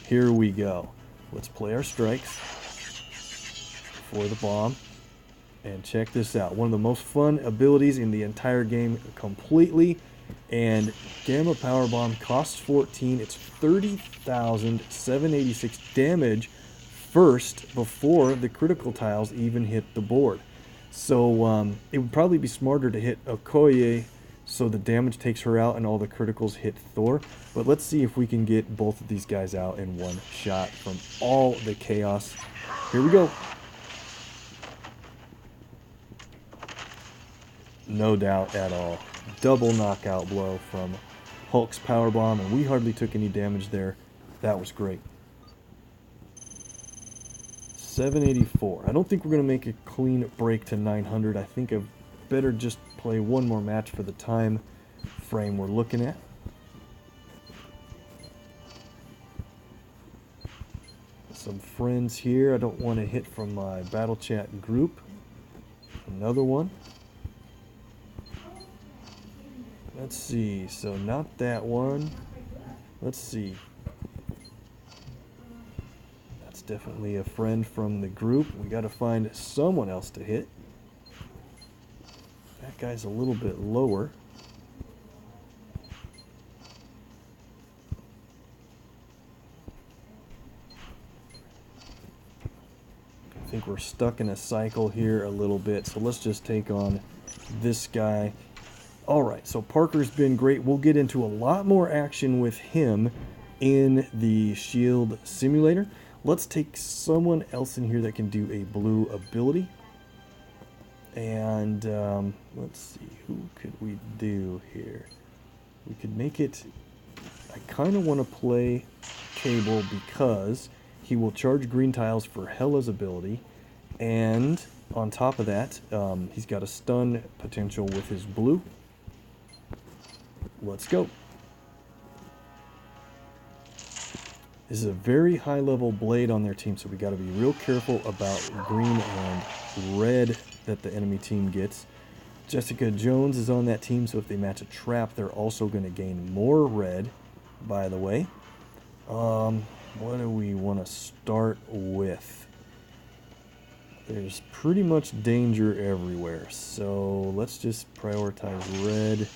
here we go. Let's play our strikes for the bomb. And check this out. One of the most fun abilities in the entire game completely. And Gamma Power Bomb costs 14. It's 30,786 damage first before the critical tiles even hit the board. So it would probably be smarter to hit Okoye so the damage takes her out and all the criticals hit Thor. But let's see if we can get both of these guys out in one shot from all the chaos. Here we go. No doubt at all. Double knockout blow from Hulk's power bomb, and we hardly took any damage there. That was great. 784. I don't think we're going to make a clean break to 900. I think I've better just play one more match for the time frame we're looking at. Some friends here. I don't want to hit from my battle chat group. Another one. Let's see. So not that one. Let's see. Definitely a friend from the group. We got to find someone else to hit. That guy's a little bit lower. I think we're stuck in a cycle here a little bit, so let's just take on this guy. Alright, so Parker's been great. We'll get into a lot more action with him in the Shield Simulator. Let's take someone else in here that can do a blue ability. And let's see, who could we do here? We could make it... I kind of want to play Cable because he will charge green tiles for Hela's ability. And on top of that, he's got a stun potential with his blue. Let's go. This is a very high level blade on their team, so we got to be real careful about green and red that the enemy team gets. Jessica Jones is on that team, so if they match a trap, they're also going to gain more red, by the way. What do we want to start with? There's pretty much danger everywhere, so let's just prioritize red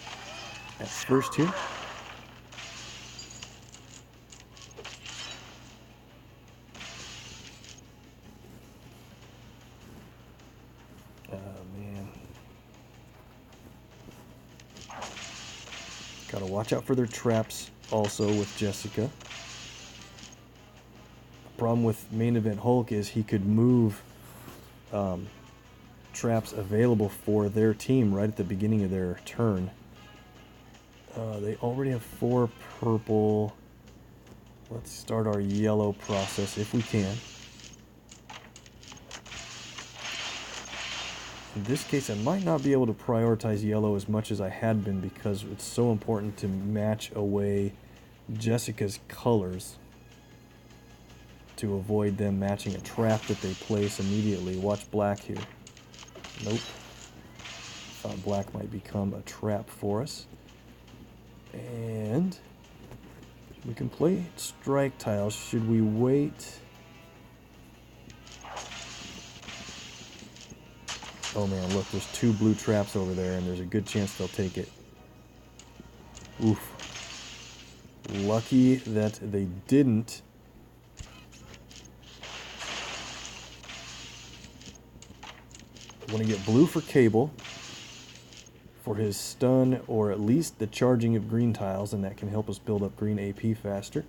at first here. Gotta watch out for their traps also with Jessica. The problem with main event Hulk is he could move traps available for their team right at the beginning of their turn. They already have 4 purple. Let's start our yellow process if we can. In this case, I might not be able to prioritize yellow as much as I had been because it's so important to match away Jessica's colors to avoid them matching a trap that they place immediately. Watch black here. Nope. Thought black might become a trap for us. And we can play strike tiles. Should we wait? Oh man, look, there's 2 blue traps over there, and there's a good chance they'll take it. Oof. Lucky that they didn't. I want to get blue for Cable for his stun, or at least the charging of green tiles, and that can help us build up green AP faster.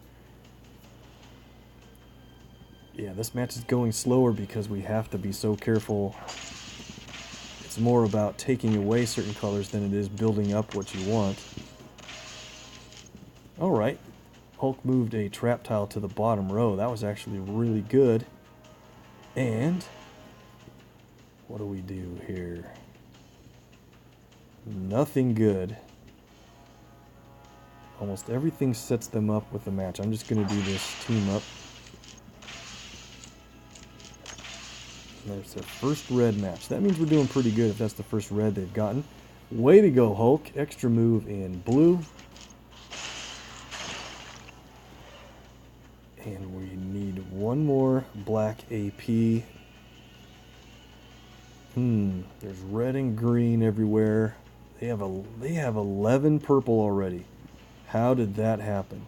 Yeah, this match is going slower because we have to be so careful. It's more about taking away certain colors than it is building up what you want. Alright, Hulk moved a trap tile to the bottom row. That was actually really good. And what do we do here? Nothing good. Almost everything sets them up with the match. I'm just going to do this team up. There's their first red match. That means we're doing pretty good if that's the first red they've gotten. Way to go, Hulk. Extra move in blue. And we need one more black AP. There's red and green everywhere. They have 11 purple already. How did that happen?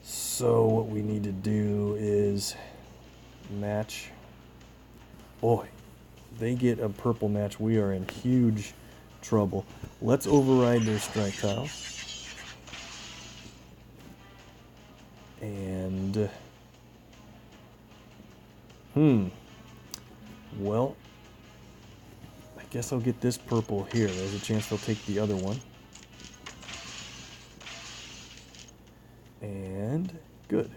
So what we need to do is match. Boy, they get a purple match. We are in huge trouble. Let's override their strike tiles. And well, I guess I'll get this purple here. There's a chance they'll take the other one. And good.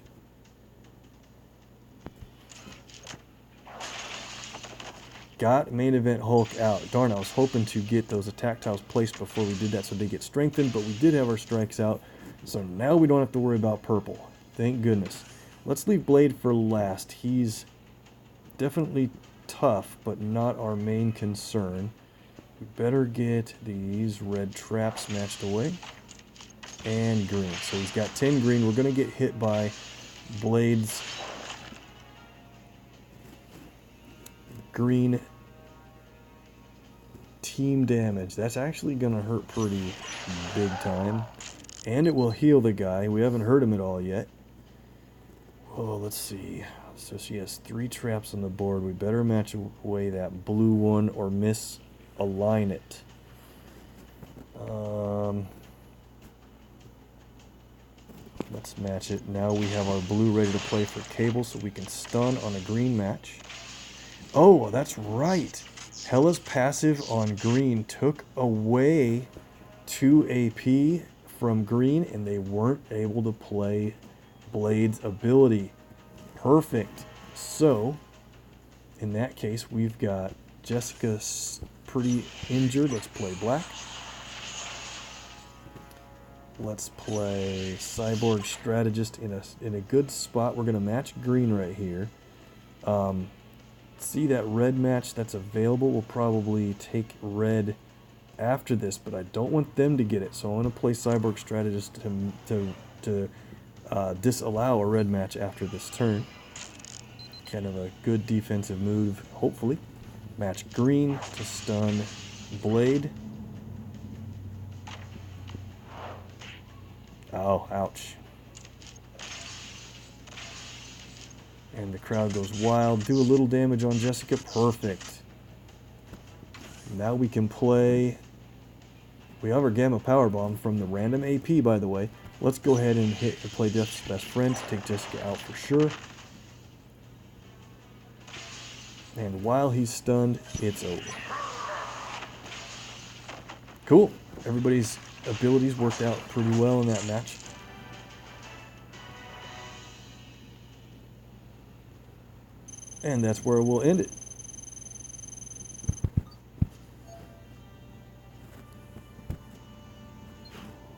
Got main event Hulk out. Darn, I was hoping to get those attack tiles placed before we did that so they get strengthened, but we did have our strikes out. So now we don't have to worry about purple. Thank goodness. Let's leave Blade for last. He's definitely tough, but not our main concern. We better get these red traps matched away. And green. So he's got 10 green. We're going to get hit by Blade's green team damage. That's actually going to hurt pretty big time. And it will heal the guy. We haven't hurt him at all yet. Oh, let's see. So she has 3 traps on the board. We better match away that blue one or misalign it. Let's match it. Now we have our blue ready to play for Cable so we can stun on a green match. Oh, that's right. Hela's passive on green took away 2 AP from green, and they weren't able to play Blade's ability. Perfect. So, in that case, we've got Jessica pretty injured. Let's play black. Let's play Cyborg Strategist in a good spot. We're going to match green right here. See that red match that's available. We'll probably take red after this, but I don't want them to get it. So I'm going to play Cyborg Strategist to disallow a red match after this turn. Kind of a good defensive move, hopefully. Match green to stun Blade. Oh, ouch. And the crowd goes wild. Do a little damage on Jessica. Perfect. Now we can play. We have our Gamma Power Bomb from the random AP, by the way. Let's go ahead and play Death's Best Friend to take Jessica out for sure. And while he's stunned, it's over. Cool. Everybody's abilities worked out pretty well in that match. And that's where we'll end it.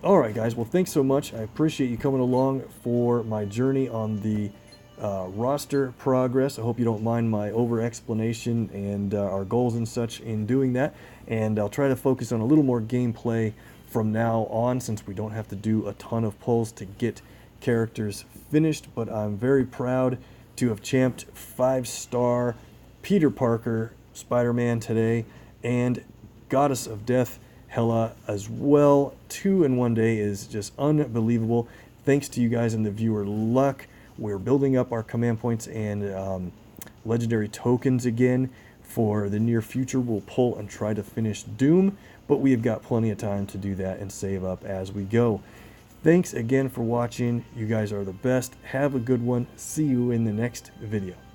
Alright guys, well thanks so much. I appreciate you coming along for my journey on the roster progress. I hope you don't mind my over-explanation and our goals and such in doing that. And I'll try to focus on a little more gameplay from now on, since we don't have to do a ton of pulls to get characters finished. But I'm very proud to have champed 5-star Peter Parker Spider-Man today, and Goddess of Death, Hela, as well. 2 in one day is just unbelievable. Thanks to you guys and the viewer luck, we're building up our command points and legendary tokens again. For the near future, we'll pull and try to finish Doom, but we have got plenty of time to do that and save up as we go. Thanks again for watching. You guys are the best. Have a good one. See you in the next video.